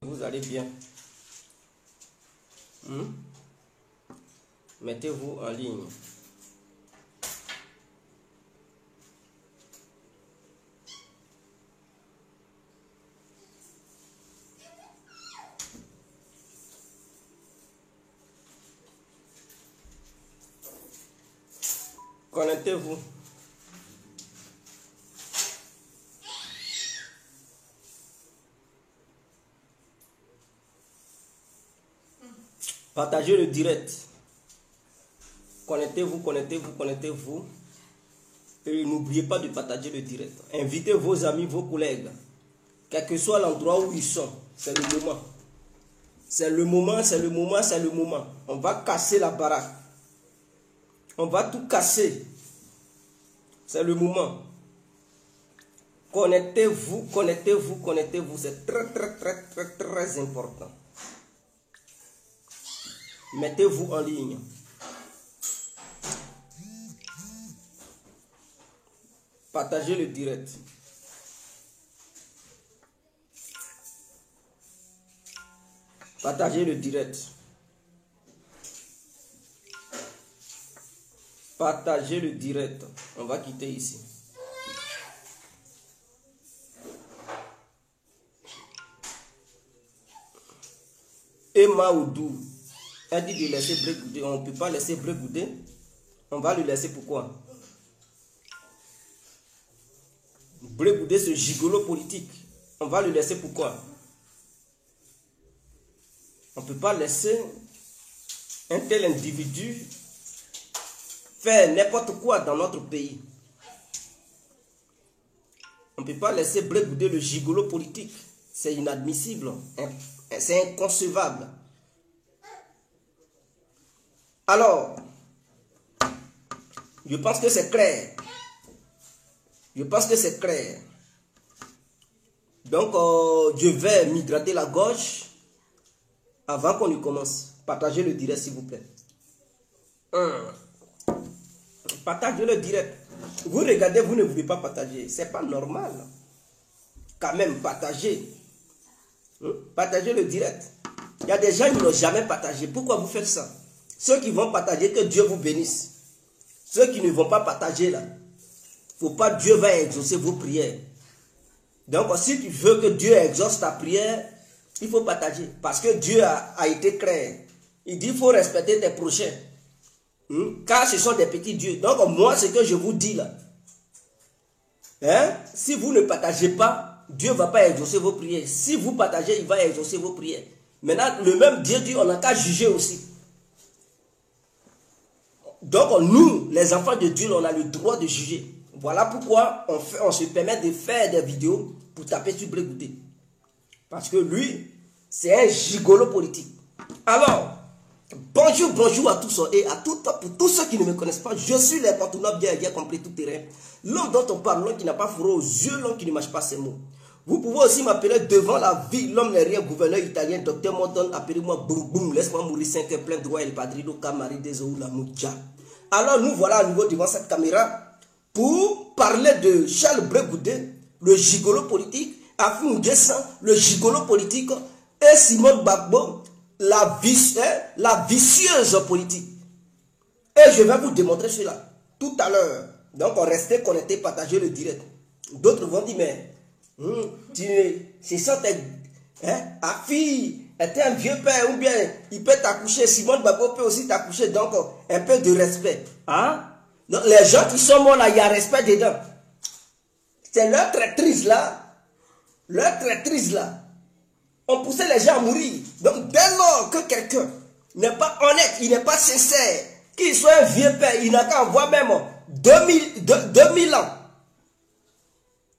Vous allez bien. Mettez-vous en ligne. Connectez-vous. Partagez le direct. Connectez-vous, connectez-vous, connectez-vous. Et n'oubliez pas de partager le direct. Invitez vos amis, vos collègues. Quel que soit l'endroit où ils sont. C'est le moment. C'est le moment, c'est le moment, c'est le moment. On va casser la baraque. On va tout casser. C'est le moment. Connectez-vous, connectez-vous, connectez-vous. C'est très, très, très, très, très important. Mettez-vous en ligne. Partagez le direct. Partagez le direct. Partagez le direct. On va quitter ici. Emma Oudou. Elle dit de laisser Brégoudé. On ne peut pas laisser Brégoudé. On va le laisser pourquoi? Brégoudé, ce gigolo politique. On va le laisser pourquoi? On ne peut pas laisser un tel individu faire n'importe quoi dans notre pays. On ne peut pas laisser Brégoudé, le gigolo politique. C'est inadmissible. C'est inconcevable. Alors, je pense que c'est clair. Je pense que c'est clair. Donc, je vais m'hydrater la gorge avant qu'on y commence. Partagez le direct, s'il vous plaît. Partagez le direct. Vous regardez, vous ne voulez pas partager. C'est pas normal. Quand même, partagez. Partagez le direct. Il y a des gens qui n'ont jamais partagé. Pourquoi vous faites ça? Ceux qui vont partager, que Dieu vous bénisse. Ceux qui ne vont pas partager là, faut pas, Dieu va exaucer vos prières. Donc si tu veux que Dieu exauce ta prière, il faut partager. Parce que Dieu a été clair. Il dit il faut respecter tes prochains. Car ce sont des petits dieux. Donc moi, ce que je vous dis là, si vous ne partagez pas, Dieu ne va pas exaucer vos prières. Si vous partagez, il va exaucer vos prières. Maintenant, le même Dieu dit, on n'a qu'à juger aussi. Donc nous, les enfants de Dieu, on a le droit de juger. Voilà pourquoi on se permet de faire des vidéos pour taper sur Brégoudé. Parce que lui, c'est un gigolo politique. Alors, bonjour, bonjour à tous et à toutes. Pour tous ceux qui ne me connaissent pas, je suis l'incontournable bien compris tout terrain. L'homme dont on parle, l'homme qui n'a pas fourré aux yeux, l'homme qui ne mâche pas ses mots. Vous pouvez aussi m'appeler devant la vie, l'homme n'est rien, gouverneur italien, docteur Monton, appelez-moi Boum Boum, laisse-moi mourir 5 heures plein droit, El Padrino, Camari, Deso, la Mouja. Alors nous voilà à nouveau devant cette caméra pour parler de Charles Brégoudé, le gigolo politique, Afin Guessan, le gigolo politique, et Simone Gbagbo, la vicieuse politique. Et je vais vous démontrer cela tout à l'heure. Donc restez connectés, partagez le direct. D'autres vont dire, mais c'est ça, Afi était un vieux père, ou bien il peut t'accoucher, Simone Gbagbo peut aussi t'accoucher, donc un peu de respect. Donc les gens qui sont morts là, il y a respect dedans. C'est leur traîtrise là. Leur traîtrise là. On poussait les gens à mourir. Donc dès lors que quelqu'un n'est pas honnête, il n'est pas sincère, qu'il soit un vieux père, il n'a qu'à avoir même 2000 ans.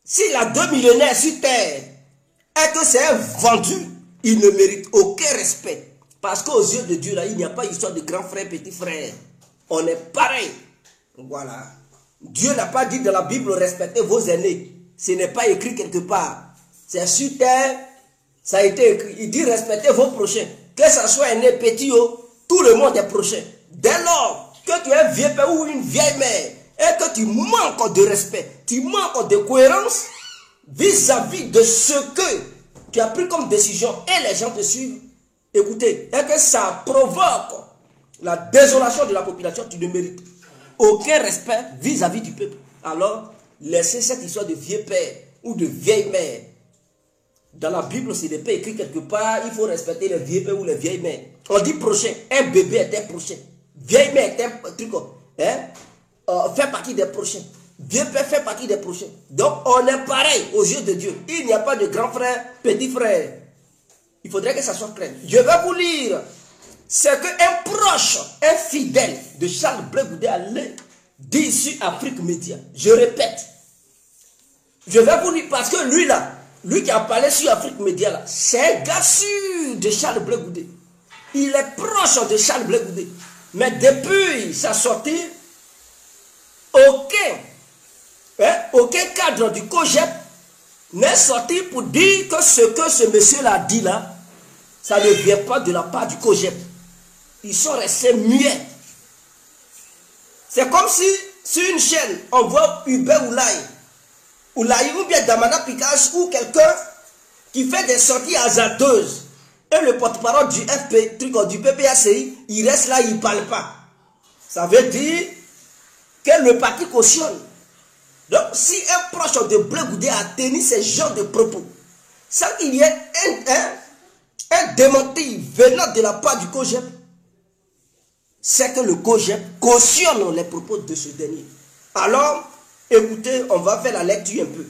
S'il a 2 millénaires sur terre et que c'est un vendu, il ne mérite aucun respect. Parce qu'aux yeux de Dieu, là, il n'y a pas histoire de grand frère, petit frère. On est pareil. Voilà. Dieu n'a pas dit dans la Bible, respectez vos aînés. Ce n'est pas écrit quelque part. C'est sur terre, ça a été écrit. Il dit, respectez vos prochains. Que ce soit aîné, petit, tout le monde est prochain. Dès lors que tu es un vieux père ou une vieille mère, et que tu manques de respect, tu manques de cohérence vis-à-vis de ce que tu as pris comme décision et les gens te suivent, écoutez, et que ça provoque la désolation de la population, tu ne mérites aucun respect vis-à-vis du peuple. Alors, laissez cette histoire de vieux père ou de vieille mère. Dans la Bible, ce n'est pas écrit quelque part, il faut respecter les vieux pères ou les vieilles mères. On dit prochain, un bébé est un prochain. Vieille mère est un truc, fait partie des prochains. Vieux père fait partie des prochains. Donc, on est pareil aux yeux de Dieu. Il n'y a pas de grand frère, petit frère. Il faudrait que ça soit clair. Je vais vous lire ce qu'un proche, un fidèle de Charles Blé Goudé a dit sur Afrique Média. Je répète. Je vais vous lire parce que lui là, lui qui a parlé sur Afrique Média là, c'est un gars sûr de Charles Blé Goudé. Il est proche de Charles Blé Goudé. Mais depuis sa sortie, aucun cadre du COJEP n'est sorti pour dire que ce monsieur-là a dit là, ça ne vient pas de la part du COJEP. Ils sont restés muets. C'est comme si sur une chaîne, on voit Hubert Oulaye ou bien Damana Pikache ou quelqu'un qui fait des sorties hasardeuses. Et le porte-parole du du PPACI, il reste là, il ne parle pas. Ça veut dire que le parti cautionne. Donc, si un proche de Blé Goudé a tenu ce genre de propos, sans qu'il y ait un démenti venant de la part du COJEP, c'est que le COJEP cautionne les propos de ce dernier. Alors, écoutez, on va faire la lecture un peu.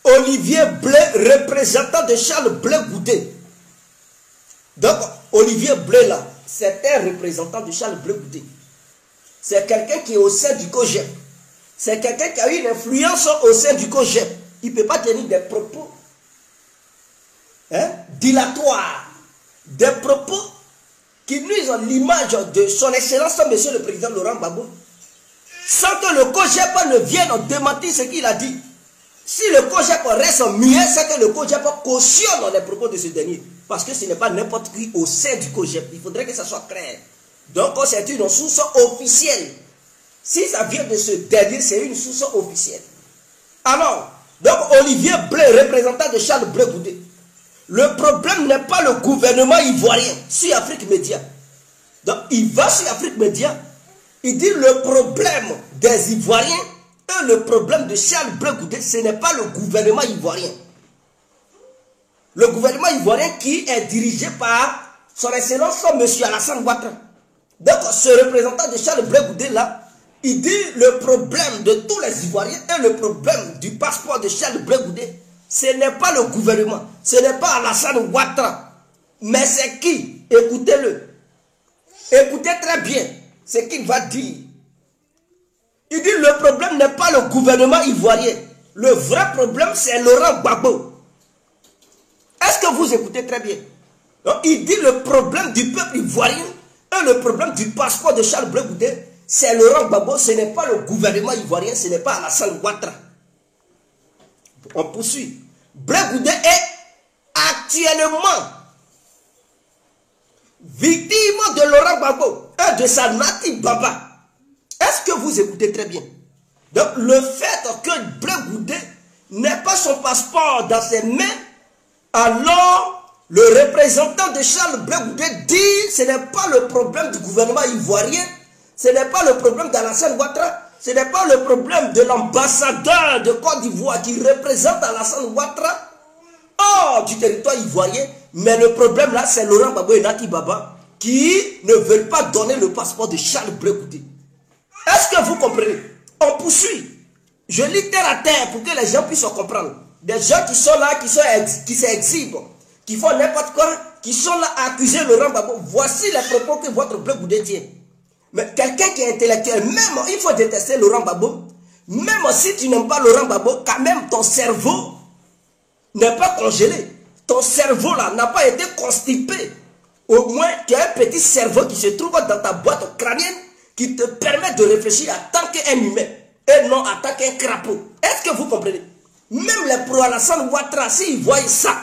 Olivier Blé, représentant de Charles Blé Goudé. Donc, Olivier Blé là, c'est un représentant de Charles Blé Goudé. C'est quelqu'un qui est au sein du COJEP. C'est quelqu'un qui a eu une influence au sein du COJEP. Il ne peut pas tenir des propos dilatoires, des propos qui nuisent l'image de son excellence, monsieur le président Laurent Gbagbo, sans que le COJEP ne vienne démentir ce qu'il a dit. Si le COJEP reste muet, c'est que le COJEP cautionne les propos de ce dernier. Parce que ce n'est pas n'importe qui au sein du COJEP. Il faudrait que ça soit clair. Donc, c'est une source officielle. Si ça vient de ce dernier, c'est une source officielle. Alors, donc Olivier Blé, représentant de Charles Blé Goudé, le problème n'est pas le gouvernement ivoirien sur Afrique Média. Donc, il va sur Afrique Média, il dit le problème des Ivoiriens et le problème de Charles Blé Goudé, ce n'est pas le gouvernement ivoirien. Le gouvernement ivoirien qui est dirigé par son excellence, M. Alassane Ouattara. Donc, ce représentant de Charles Blé Goudé là, il dit le problème de tous les Ivoiriens et le problème du passeport de Charles Blé Goudé, ce n'est pas le gouvernement, ce n'est pas Alassane Ouattara, mais c'est qui? Écoutez-le. Écoutez très bien ce qu'il va dire. Il dit le problème n'est pas le gouvernement ivoirien. Le vrai problème, c'est Laurent Gbagbo. Est-ce que vous écoutez très bien? Donc, il dit le problème du peuple ivoirien et le problème du passeport de Charles Blé Goudé, c'est Laurent Gbagbo, ce n'est pas le gouvernement ivoirien, ce n'est pas Alassane Ouattara. On poursuit. Blé Goudé est actuellement victime de Laurent Gbagbo et de sa Nati Baba. Est-ce que vous écoutez très bien? Donc, le fait que Blé Goudé n'ait pas son passeport dans ses mains, alors le représentant de Charles Blé Goudé dit ce n'est pas le problème du gouvernement ivoirien, ce n'est pas le problème d'Alassane Ouattara, ce n'est pas le problème de l'ambassadeur de Côte d'Ivoire qui représente Alassane Ouattara hors du territoire ivoirien, mais le problème là c'est Laurent Gbagbo et Nati Baba qui ne veulent pas donner le passeport de Charles Blé Goudé. Est-ce que vous comprenez? On poursuit. Je lis terre à terre pour que les gens puissent comprendre. Des gens qui sont là, qui s'exhibent, qui font n'importe quoi, qui sont là à accuser Laurent Gbagbo. Voici les propos que votre Blé Goudé tient. Mais quelqu'un qui est intellectuel, même il faut détester Laurent Gbagbo. Même si tu n'aimes pas Laurent Gbagbo, quand même ton cerveau n'est pas congelé. Ton cerveau là n'a pas été constipé. Au moins, tu as un petit cerveau qui se trouve dans ta boîte crânienne qui te permet de réfléchir en tant qu'un humain et non en tant qu'un crapaud. Est-ce que vous comprenez? Même les pro-Alassane Ouattara, s'ils voient ça,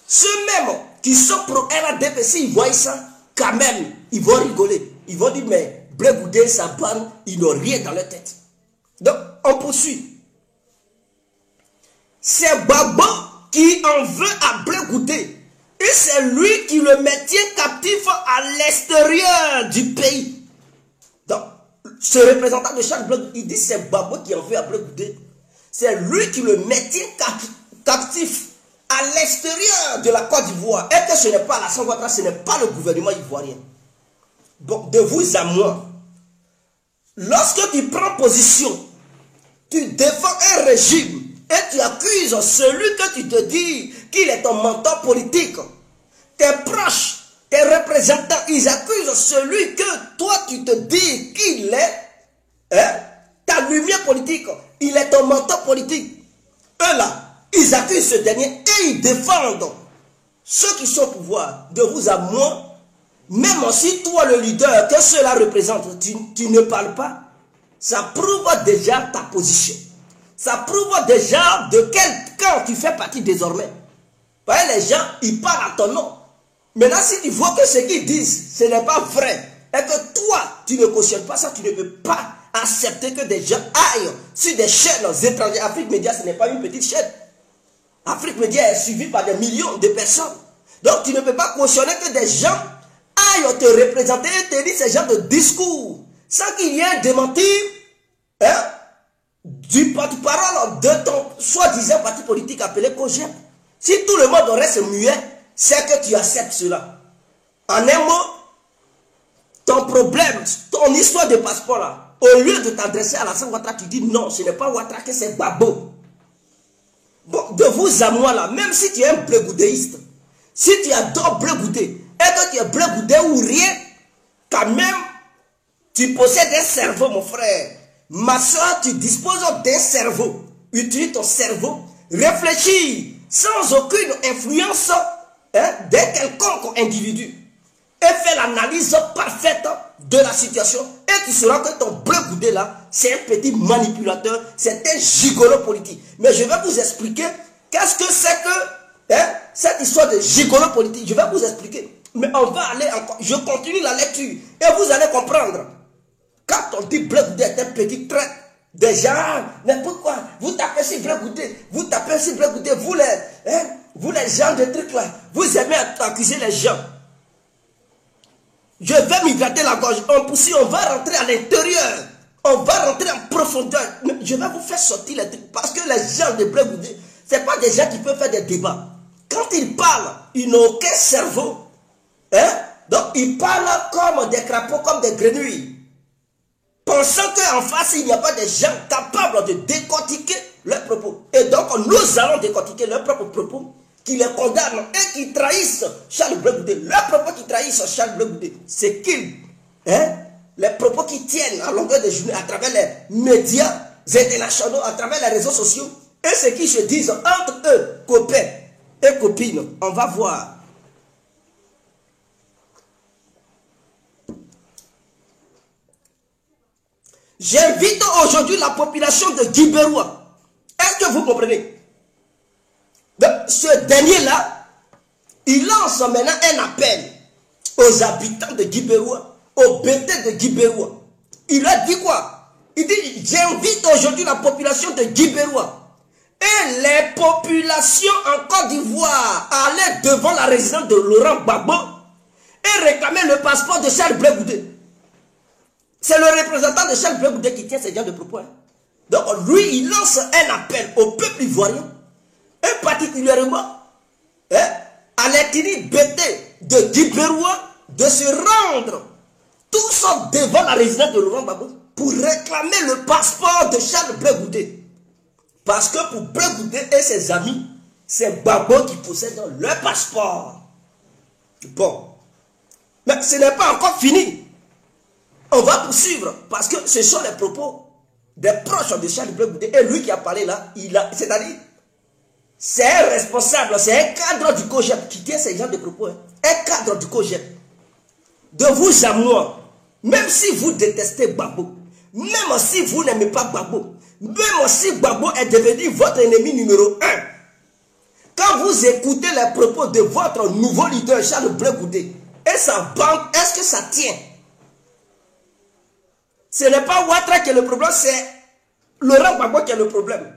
ceux-mêmes qui sont pro-RADP, s'ils voient ça, quand même, ils vont rigoler. Ils vont dire, mais Blé Goudé, sa bande, ils n'ont rien dans leur tête. Donc, on poursuit. c'est Gbagbo qui en veut à Blé Goudé. Et c'est lui qui le maintient captif à l'extérieur du pays. Donc, ce représentant de chaque bloc, il dit c'est Gbagbo qui en veut à Blé Goudé. C'est lui qui le maintient captif à l'extérieur de la Côte d'Ivoire. Et que ce n'est pas Alassane Ouattara, ce n'est pas le gouvernement ivoirien. Donc, de vous à moi, lorsque tu prends position, tu défends un régime et tu accuses celui que tu te dis qu'il est ton mentor politique. Tes proches, tes représentants, ils accusent celui que toi tu te dis qu'il est ta lumière politique. Il est ton mentor politique. Eux là, ils accusent ce dernier et ils défendent ceux qui sont au pouvoir. De vous à moi, même si toi le leader que cela représente, tu ne parles pas, ça prouve déjà ta position. Ça prouve déjà de quel camp tu fais partie désormais. Parce que les gens, ils parlent à ton nom. Maintenant, si tu vois que ce qu'ils disent, ce n'est pas vrai, et que toi, tu ne cautionnes pas ça, tu ne peux pas accepter que des gens aillent sur des chaînes étrangères. Afrique Média, ce n'est pas une petite chaîne. Afrique Média est suivie par des millions de personnes. Donc, tu ne peux pas cautionner que des gens aillent te représenter et te dire ce genre de discours, sans qu'il y ait un démenti, du porte-parole de ton soi-disant parti politique appelé COJEP. Si tout le monde reste muet, c'est que tu acceptes cela. En un mot, ton problème, ton histoire de passeport là, au lieu de t'adresser à Alassane Ouattara, tu dis non, ce n'est pas Ouattara que c'est Gbagbo. Bon, de vous à moi là, même si tu es un Blé Goudéiste, si tu adores Blé Goudé, et que tu es Blé Goudé ou rien, quand même, tu possèdes un cerveau, mon frère. Ma soeur, tu disposes d'un cerveau. Utilise ton cerveau. Réfléchis sans aucune influence d'un quelconque individu. Et fais l'analyse parfaite de la situation. Et tu sauras que ton Blé Goudé là, c'est un petit manipulateur. C'est un gigolo politique. Mais je vais vous expliquer qu'est-ce que c'est que cette histoire de gigolo politique. Je vais vous expliquer. Mais on va aller encore. Je continue la lecture. Et vous allez comprendre. Quand on dit Blé Goudé est un petit trait, des gens, mais pourquoi vous tapez sur Blé Goudé, vous tapez sur Blé Goudé, vous les gens de trucs là, vous aimez accuser les gens. Je vais m'hydrater la gorge, on va rentrer à l'intérieur, on va rentrer en profondeur. Je vais vous faire sortir les trucs, parce que les gens de Blé Goudé, ce n'est pas des gens qui peuvent faire des débats. Quand ils parlent, ils n'ont aucun cerveau. Donc ils parlent comme des crapauds, comme des grenouilles. Pensant qu'en face, il n'y a pas de gens capables de décortiquer leurs propos. Et donc, nous allons décortiquer leurs propres propos, qui les condamnent et qui trahissent Charles Blé Goudé. Leurs propos qui trahissent Charles Blé Goudé, c'est qu'ils, les propos qui tiennent à longueur de journée à travers les médias internationaux, à travers les réseaux sociaux, et ce qu'ils se disent entre eux, copains et copines. On va voir. J'invite aujourd'hui la population de Guibéroua. Est-ce que vous comprenez? Ce dernier-là, il lance maintenant un appel aux habitants de Guibéroua, aux BT de Guibéroua. Il a dit quoi? Il dit, j'invite aujourd'hui la population de Guibéroua et les populations en Côte d'Ivoire à aller devant la résidence de Laurent Gbagbo et réclamer le passeport de Charles Blé Goudé. C'est le représentant de Charles Blé Goudé qui tient ce genre de propos. Donc lui, il lance un appel au peuple ivoirien, et particulièrement à l'ethnie BT de Guibéroua, de se rendre tous devant la résidence de Laurent Gbagbo pour réclamer le passeport de Charles Blé Goudé. Parce que pour Blé Goudé et ses amis, c'est Gbagbo qui possède leur passeport. Bon. Mais ce n'est pas encore fini. On va poursuivre parce que ce sont les propos des proches de Charles Blé Goudé. Et lui qui a parlé là, c'est-à-dire, c'est un responsable, c'est un cadre du COJEP qui tient ces gens de propos. Un cadre du COJEP. De vous à moi, même si vous détestez Gbagbo, même si vous n'aimez pas Gbagbo, même si Gbagbo est devenu votre ennemi numéro 1, quand vous écoutez les propos de votre nouveau leader Charles Blé Goudé et sa bande, est-ce que ça tient? Ce n'est pas Ouattara qui est le problème, c'est Laurent Gbagbo qui est le problème.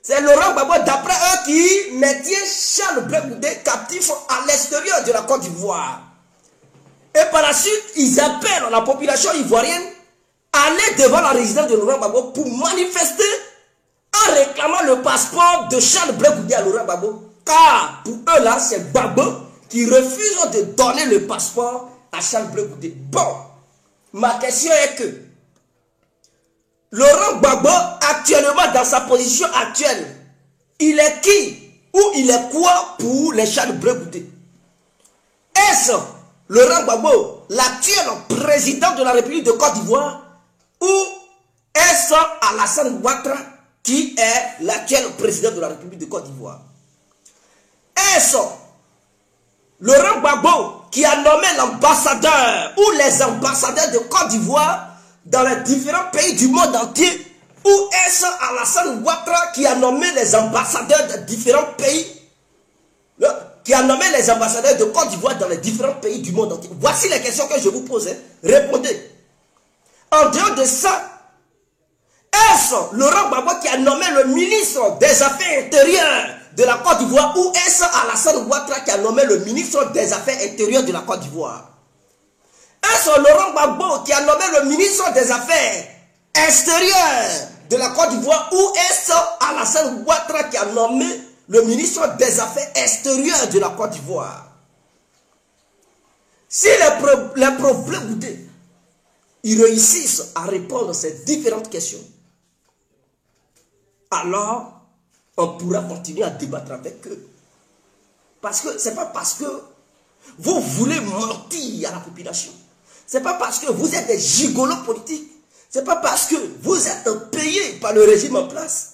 C'est Laurent Gbagbo, d'après eux, qui maintient Charles Blé Goudé captif à l'extérieur de la Côte d'Ivoire. Et par la suite, ils appellent la population ivoirienne à aller devant la résidence de Laurent Gbagbo pour manifester en réclamant le passeport de Charles Blé Goudé à Laurent Gbagbo. Car pour eux là, c'est Gbagbo qui refuse de donner le passeport à Charles Blé Goudé. Bon, ma question est que Laurent Gbagbo, actuellement dans sa position actuelle, il est qui ou il est quoi pour les Charles Blé Goudé? Est-ce Laurent Gbagbo, l'actuel président de la République de Côte d'Ivoire, ou est-ce Alassane Ouattara qui est l'actuel président de la République de Côte d'Ivoire? Est-ce Laurent Gbagbo qui a nommé l'ambassadeur ou les ambassadeurs de Côte d'Ivoire dans les différents pays du monde entier, ou est-ce Alassane Ouattara qui a nommé les ambassadeurs de différents pays, qui a nommé les ambassadeurs de Côte d'Ivoire dans les différents pays du monde entier? Voici les questions que je vous pose. Répondez. En dehors de ça, est-ce Laurent Gbagbo qui a nommé le ministre des Affaires intérieures de la Côte d'Ivoire, ou est-ce Alassane Ouattara qui a nommé le ministre des Affaires intérieures de la Côte d'Ivoire? Est-ce Laurent Gbagbo qui a nommé le ministre des Affaires extérieures de la Côte d'Ivoire, ou est-ce Alassane Ouattara qui a nommé le ministre des Affaires extérieures de la Côte d'Ivoire? Si les problèmes ils réussissent à répondre à ces différentes questions, alors on pourra continuer à débattre avec eux. Parce que ce n'est pas parce que vous voulez mentir à la population, ce n'est pas parce que vous êtes des gigolos politiques, ce n'est pas parce que vous êtes payés par le régime en place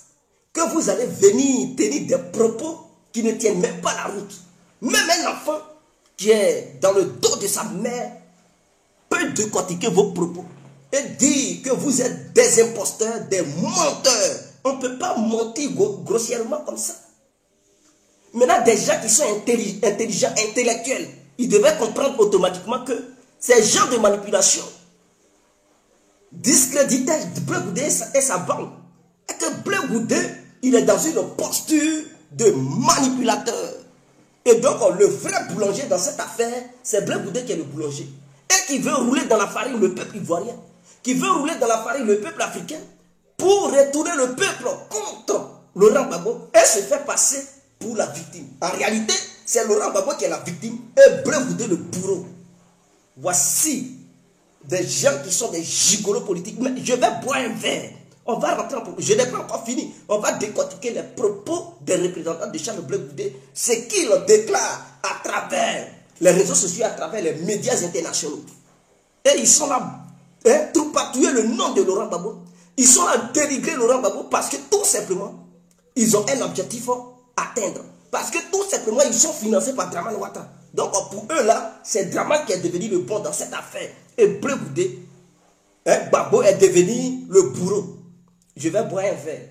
que vous allez venir tenir des propos qui ne tiennent même pas la route. Même un enfant qui est dans le dos de sa mère peut décortiquer vos propos et dire que vous êtes des imposteurs, des menteurs. On ne peut pas mentir grossièrement comme ça. Maintenant, des gens qui sont intelligents, intellectuels, ils devaient comprendre automatiquement que ces gens de manipulation discréditaient Blé Goudé et sa bande. Et que Blé Goudé, il est dans une posture de manipulateur. Et donc, le vrai boulanger dans cette affaire, c'est Blé Goudé qui est le boulanger. Et qui veut rouler dans la farine le peuple ivoirien, qui veut rouler dans la farine le peuple africain, pour retourner le peuple contre Laurent Gbagbo et se faire passer pour la victime. En réalité, c'est Laurent Gbagbo qui est la victime et Blé Goudé le bourreau. Voici des gens qui sont des gigolos politiques. Mais je vais boire un verre. On va rentrer en propos. Je n'ai pas encore fini. On va décortiquer les propos des représentants de Charles Blé Goudé, ce qu'ils déclarent à travers les réseaux sociaux, à travers les médias internationaux. Et ils sont là, tout patouiller le nom de Laurent Gbagbo. Ils sont là à dénigrer Laurent Gbagbo parce que tout simplement, ils ont un objectif à atteindre. Parce que tout simplement, ils sont financés par Dramane Ouattara. Donc pour eux là, c'est Dramane qui est devenu le bon dans cette affaire. Et Blé Goudé, Gbagbo est devenu le bourreau. Je vais boire un verre.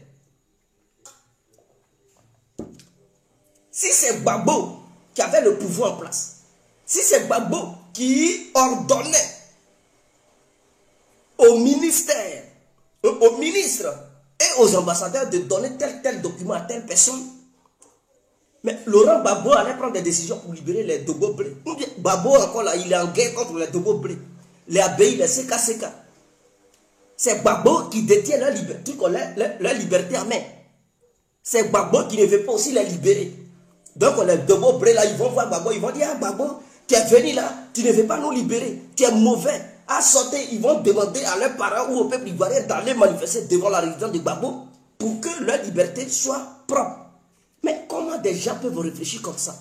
Si c'est Gbagbo qui avait le pouvoir en place, si c'est Gbagbo qui ordonnait au ministère, aux ministres et aux ambassadeurs de donner tel document à telle personne, mais Laurent Gbagbo allait prendre des décisions pour libérer les Dogo Blé. Gbagbo encore là, il est en guerre contre les Dogo Blé, les ABI, les CKCK. C'est Gbagbo qui détient leur liberté en main. C'est Gbagbo qui ne veut pas aussi les libérer. Donc les Dogo Blé là, ils vont voir Gbagbo, ils vont dire, ah Gbagbo, tu es venu là, tu ne veux pas nous libérer, tu es mauvais. À sauter, ils vont demander à leurs parents ou au peuple ivoirien d'aller manifester devant la résidence de Gbagbo pour que leur liberté soit propre. Mais comment des gens peuvent réfléchir comme ça?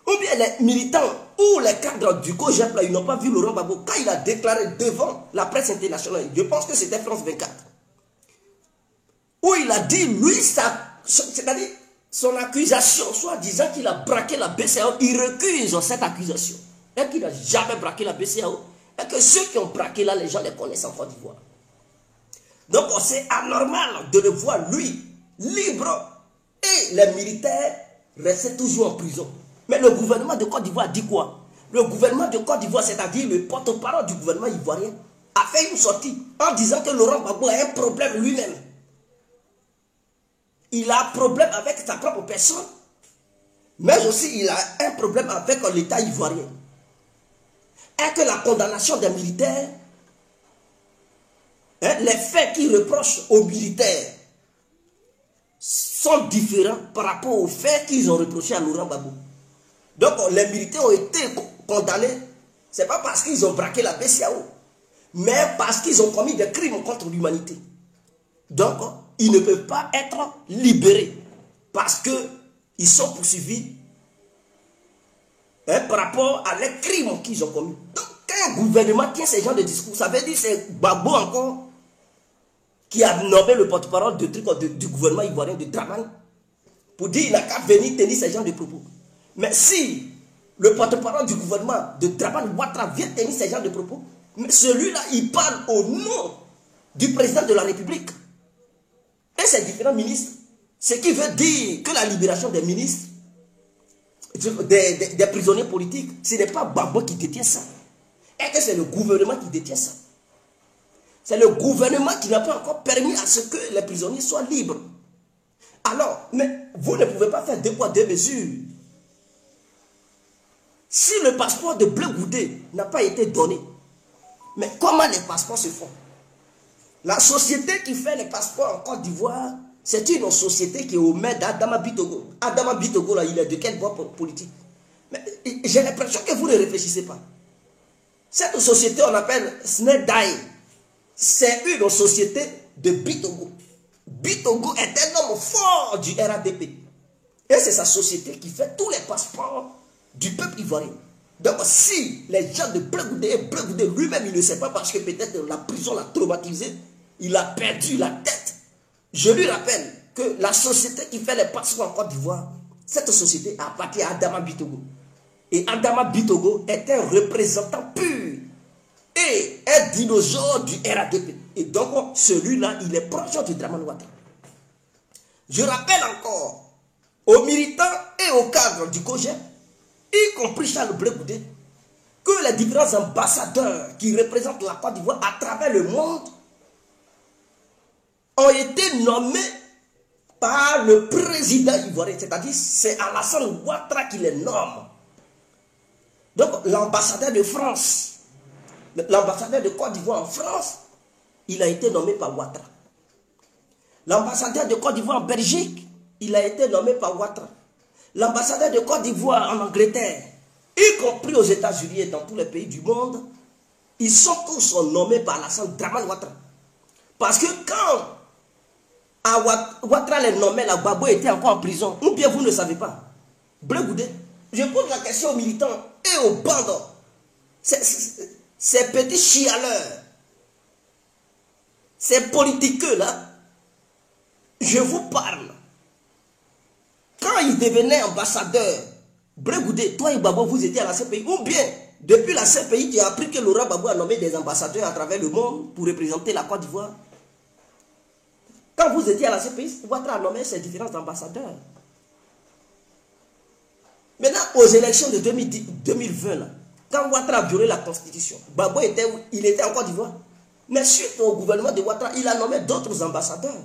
Ou bien les militants ou les cadres du COJEP là, ils n'ont pas vu Laurent Gbagbo quand il a déclaré devant la presse internationale, je pense que c'était France 24, où il a dit, lui, c'est-à-dire son accusation, soit disant qu'il a braqué la BCEAO, il recuse cette accusation. Et qu'il n'a jamais braqué la BCEAO. Et que ceux qui ont braqué là, les gens les connaissent en Côte d'Ivoire. Donc c'est anormal de le voir, lui, libre, et les militaires restaient toujours en prison. Mais le gouvernement de Côte d'Ivoire dit quoi? Le gouvernement de Côte d'Ivoire, c'est-à-dire le porte-parole du gouvernement ivoirien, a fait une sortie en disant que Laurent Gbagbo a un problème lui-même. Il a un problème avec sa propre personne, mais aussi il a un problème avec l'État ivoirien. Et que la condamnation des militaires, les faits qu'il reproche aux militaires sont différents par rapport aux faits qu'ils ont reprochés à Laurent Gbagbo. Donc les militaires ont été condamnés, ce n'est pas parce qu'ils ont braqué la BCAO, mais parce qu'ils ont commis des crimes contre l'humanité. Donc ils ne peuvent pas être libérés parce qu'ils sont poursuivis par rapport à les crimes qu'ils ont commis. Donc quand un gouvernement tient ce genre de discours, ça veut dire que c'est Gbagbo encore qui a nommé le porte-parole du gouvernement ivoirien de Dramane pour dire qu'il n'a qu'à venir tenir ce genre de propos. Mais si le porte-parole du gouvernement de Dramane Ouattara vient tenir ce genre de propos, mais celui-là, il parle au nom du président de la République et ses différents ministres. Ce qui veut dire que la libération des ministres, des prisonniers politiques, ce n'est pas Gbagbo qui détient ça. Et que c'est le gouvernement qui détient ça. C'est le gouvernement qui n'a pas encore permis à ce que les prisonniers soient libres. Alors, mais vous ne pouvez pas faire deux poids, deux mesures. Si le passeport de Blé Goudé n'a pas été donné, mais comment les passeports se font? La société qui fait les passeports en Côte d'Ivoire, c'est une société qui est au maître d'Adama Bitogo. Adama Bitogo, là, il est de quelle voie politique? Mais j'ai l'impression que vous ne réfléchissez pas. Cette société, on appelle Snedai. C'est une société de Bitogo. Bitogo est un homme fort du RADP. Et c'est sa société qui fait tous les passeports du peuple ivoirien. Donc si les gens de Blé Goudé lui-même, il ne sait pas parce que peut-être la prison l'a traumatisé, il a perdu la tête. Je lui rappelle que la société qui fait les passeports en Côte d'Ivoire, cette société appartient à Adama Bitogo. Et Adama Bitogo est un représentant pur et un dinosaure du RADP. Et donc, celui-là, il est proche de Dramane Ouattara. Je rappelle encore aux militants et aux cadres du COJER, y compris Charles Blé Goudé, que les différents ambassadeurs qui représentent la Côte d'Ivoire à travers le monde ont été nommés par le président ivoirien. C'est-à-dire, c'est Alassane Ouattara qui les nomme. Donc, l'ambassadeur de France, l'ambassadeur de Côte d'Ivoire en France, il a été nommé par Ouattara. L'ambassadeur de Côte d'Ivoire en Belgique, il a été nommé par Ouattara. L'ambassadeur de Côte d'Ivoire en Angleterre, y compris aux États-Unis et dans tous les pays du monde, ils sont tous nommés par Alassane Dramane Ouattara. Parce que quand Ouattara les nommait, la Gbagbo était encore en prison, ou bien vous ne savez pas. Blé Goudé, je pose la question aux militants et aux bandes. Ces petits chialeurs, ces politiques-là, je vous parle. Quand ils devenaient ambassadeurs, Blé Goudé, toi et Gbagbo, vous étiez à la CPI, ou bien, depuis la CPI, tu as appris que Laurent Gbagbo a nommé des ambassadeurs à travers le monde pour représenter la Côte d'Ivoire. Quand vous étiez à la CPI, Ouattara a nommé ces différents ambassadeurs. Maintenant, aux élections de 2020, là, quand Ouattara a violé la Constitution, Gbagbo il était en Côte d'Ivoire. Mais suite au gouvernement de Ouattara, il a nommé d'autres ambassadeurs.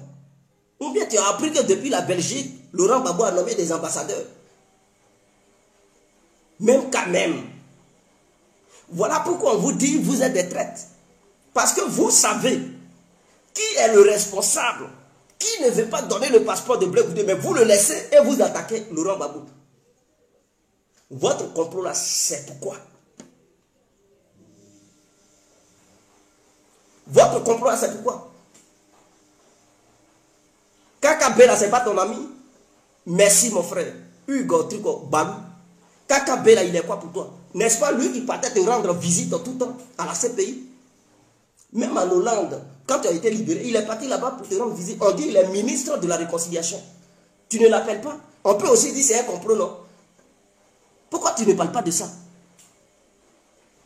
Ou bien tu as appris que depuis la Belgique, Laurent Gbagbo a nommé des ambassadeurs. Même quand même. Voilà pourquoi on vous dit vous êtes des traîtres. Parce que vous savez qui est le responsable, qui ne veut pas donner le passeport de Blé Goudé, mais vous le laissez et vous attaquez Laurent Gbagbo. Votre complot là, c'est pourquoi. Votre complot là, c'est pourquoi. Kaka Bella, ce n'est pas ton ami. Merci mon frère. Hugo Trico Balou. Kaka Bella, il est quoi pour toi? N'est-ce pas lui qui partait te rendre visite tout le temps à la CPI? Même en Hollande, quand tu as été libéré, il est parti là-bas pour te rendre visite. On dit qu'il est ministre de la réconciliation. Tu ne l'appelles pas? On peut aussi dire c'est un complot, non? Pourquoi tu ne parles pas de ça?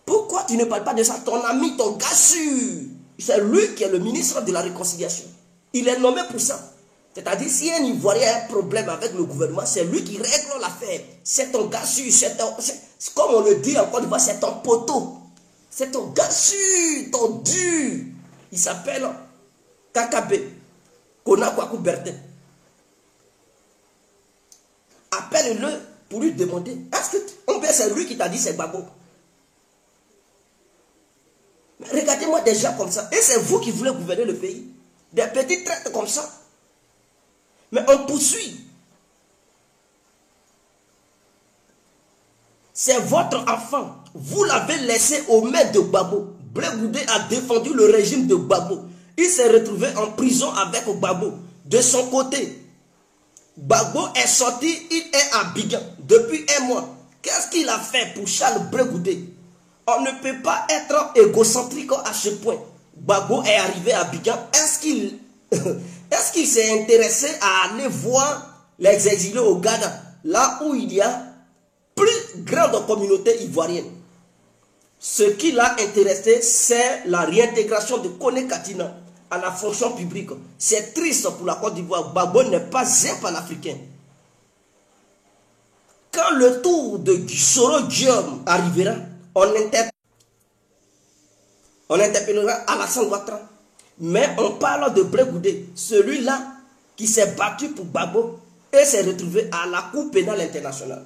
Pourquoi tu ne parles pas de ça? Ton ami, ton gars sûr, c'est lui qui est le ministre de la réconciliation. Il est nommé pour ça. C'est-à-dire, si un Ivoirien a un problème avec le gouvernement, c'est lui qui règle l'affaire. C'est ton gars sûr, comme on le dit en Côte d'Ivoire, c'est ton poteau. C'est ton gars sûr, ton dur. Il s'appelle Kakabe, Konakwaku Bertin. appelle-le pour lui demander. Est-ce que c'est lui qui t'a dit c'est Gbagbo? Regardez-moi des gens comme ça. Et c'est vous qui voulez gouverner le pays. Des petits traites comme ça. Mais on poursuit. C'est votre enfant. Vous l'avez laissé aux mains de Gbagbo. Blé Goudé a défendu le régime de Gbagbo. Il s'est retrouvé en prison avec Gbagbo. De son côté, Gbagbo est sorti, il est à Abidjan depuis un mois. Qu'est-ce qu'il a fait pour Charles Blé Goudé? On ne peut pas être égocentrique à ce point. Gbagbo est arrivé à Abidjan. Est-ce qu'il s'est intéressé à aller voir les exilés au Ghana, là où il y a plus grande communauté ivoirienne? Ce qui l'a intéressé, c'est la réintégration de Kone Katina à la fonction publique. C'est triste pour la Côte d'Ivoire. Gbagbo n'est pas un panafricain. Quand le tour de Soro Diom arrivera, on interpellera Alassane Ouattara. Mais on parle de Blé Goudé, celui-là qui s'est battu pour Gbagbo et s'est retrouvé à la Cour pénale internationale.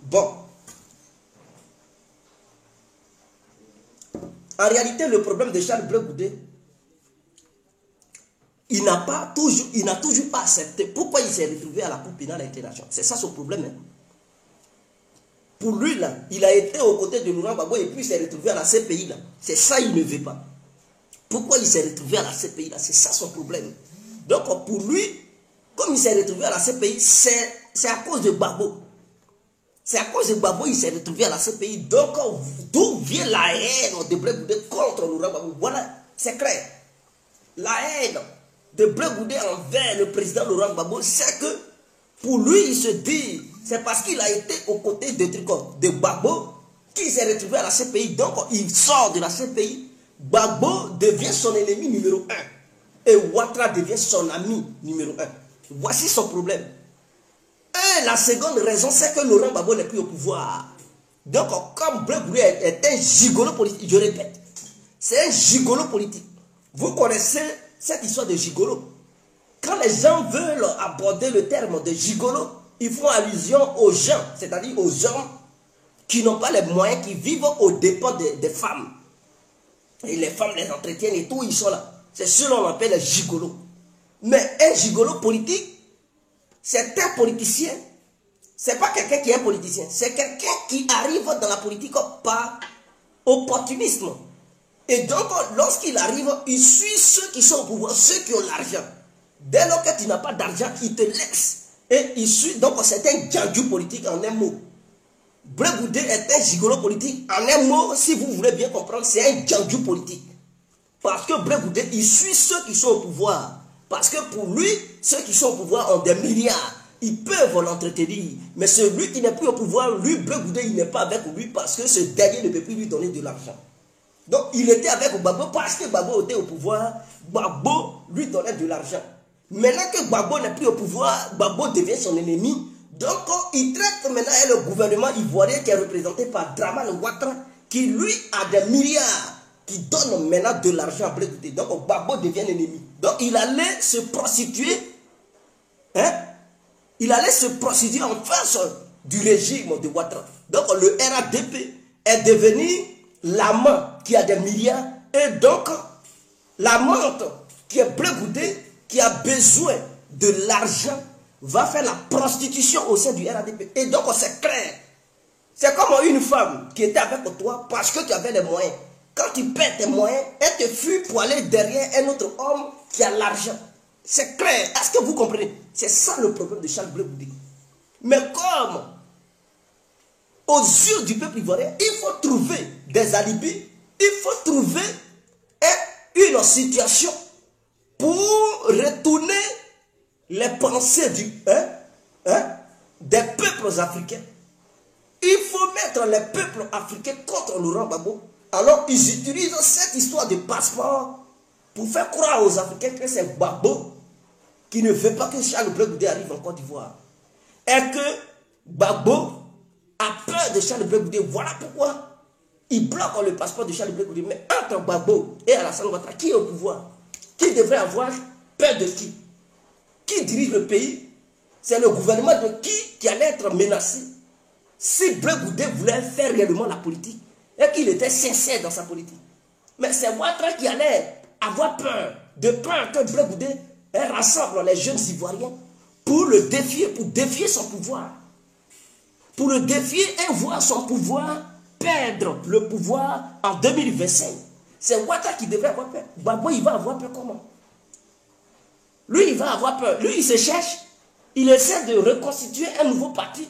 Bon. En réalité, le problème de Charles Blé Goudé, il n'a toujours pas accepté. Pourquoi il s'est retrouvé à la Cour pénale internationale? C'est ça son problème. Hein? Pour lui, là, il a été aux côtés de Laurent Gbagbo et puis il s'est retrouvé à la CPI. Là. C'est ça il ne veut pas. Pourquoi il s'est retrouvé à la CPI? Là? C'est ça son problème. Donc pour lui, comme il s'est retrouvé à la CPI, c'est à cause de Gbagbo. C'est à cause de Gbagbo qu'il s'est retrouvé à la CPI. Donc, d'où vient la haine de Blé Goudé contre Laurent Gbagbo? Voilà, c'est clair. La haine de Blé Goudé envers le président Laurent Gbagbo, c'est que pour lui, il se dit, c'est parce qu'il a été aux côtés de Gbagbo qu'il s'est retrouvé à la CPI. Donc, il sort de la CPI. Gbagbo devient son ennemi numéro 1. Et Ouattara devient son ami numéro 1. Voici son problème. Et la seconde raison, c'est que Laurent Gbagbo n'est plus au pouvoir. Donc, comme Blé Goudé est un gigolo politique, je répète, c'est un gigolo politique. Vous connaissez cette histoire de gigolo. Quand les gens veulent aborder le terme de gigolo, ils font allusion aux gens, c'est-à-dire aux hommes qui n'ont pas les moyens, qui vivent aux dépens des femmes. Et les femmes les entretiennent et tout, ils sont là. C'est ce qu'on appelle les gigolos. Mais un gigolo politique, c'est un politicien. C'est pas quelqu'un qui est un politicien. C'est quelqu'un qui arrive dans la politique par opportunisme. Et donc, lorsqu'il arrive, il suit ceux qui sont au pouvoir, ceux qui ont l'argent. Dès lors que tu n'as pas d'argent, il te laisse. Et il suit, donc c'est un djandjou politique en un mot. Blé Goudé est un gigolo politique. En un mot, si vous voulez bien comprendre, c'est un djandjou politique. Parce que Blé Goudé, il suit ceux qui sont au pouvoir. Parce que pour lui, ceux qui sont au pouvoir ont des milliards. Ils peuvent l'entretenir. Mais celui qui n'est plus au pouvoir, lui, Blé Goudé, il n'est pas avec lui parce que ce dernier ne peut plus lui donner de l'argent. Donc, il était avec Gbagbo parce que Gbagbo était au pouvoir. Gbagbo lui donnait de l'argent. Maintenant que Gbagbo n'est plus au pouvoir, Gbagbo devient son ennemi. Donc, il traite maintenant le gouvernement ivoirien qui est représenté par Dramane Ouattara, qui lui a des milliards, qui donne maintenant de l'argent à Blé Goudé. Donc, Gbagbo devient l'ennemi. Donc, il allait se prostituer. Hein? Il allait se prostituer en face du régime de Ouattara. Donc, le RADP est devenu l'amant qui a des milliards. Et donc, l'amante qui est Blé Goudé, qui a besoin de l'argent, va faire la prostitution au sein du RADP. Et donc, c'est clair. C'est comme une femme qui était avec toi parce que tu avais les moyens. Quand tu perds tes moyens, elle te fuit pour aller derrière un autre homme qui a l'argent. C'est clair. Est-ce que vous comprenez? C'est ça le problème de Charles Blé Goudé. Mais comme, aux yeux du peuple ivoirien, il faut trouver des alibis, il faut trouver une situation pour retourner les pensées des peuples africains. Il faut mettre les peuples africains contre Laurent Gbagbo. Alors ils utilisent cette histoire de passeport pour faire croire aux Africains que c'est Gbagbo qui ne veut pas que Charles Blé Goudé arrive en Côte d'Ivoire. Et que Gbagbo a peur de Charles Blé Goudé. Voilà pourquoi il bloque le passeport de Charles Blé Goudé. Mais entre Gbagbo et Alassane Ouattara, qui est au pouvoir? Qui devrait avoir peur de qui? Qui dirige le pays? C'est le gouvernement de qui allait être menacé si Blé Goudé voulait faire réellement la politique et qu'il était sincère dans sa politique. Mais c'est Ouattara qui allait avoir peur, de peur que Blé Goudé rassemble les jeunes Ivoiriens pour le défier, pour défier son pouvoir. Pour le défier et voir son pouvoir perdre le pouvoir en 2025. C'est Ouattara qui devrait avoir peur. Gbagbo, il va avoir peur comment? Lui, il va avoir peur. Lui, il se cherche. Il essaie de reconstituer un nouveau parti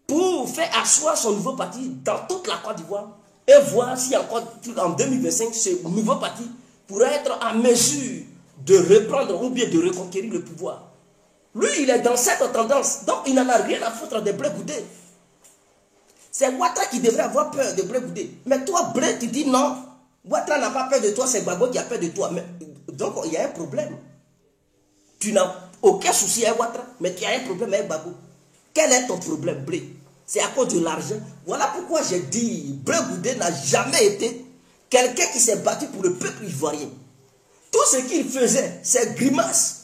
pour faire asseoir son nouveau parti dans toute la Côte d'Ivoire et voir si encore en 2025, ce nouveau parti pourrait être en mesure de reprendre ou bien de reconquérir le pouvoir. Lui, il est dans cette tendance. Donc, il n'en a rien à foutre de Blé Goudé. C'est Ouattara qui devrait avoir peur de Blé Goudé. Mais toi, Blé, tu dis non. Ouattara n'a pas peur de toi, c'est Gbagbo qui a peur de toi. Mais, donc, il y a un problème. Tu n'as aucun souci avec Ouattara, mais tu as un problème avec Gbagbo. Quel est ton problème, Blé? C'est à cause de l'argent. Voilà pourquoi j'ai dit, Blé Goudé n'a jamais été quelqu'un qui s'est battu pour le peuple ivoirien. Tout ce qu'il faisait, c'est grimace.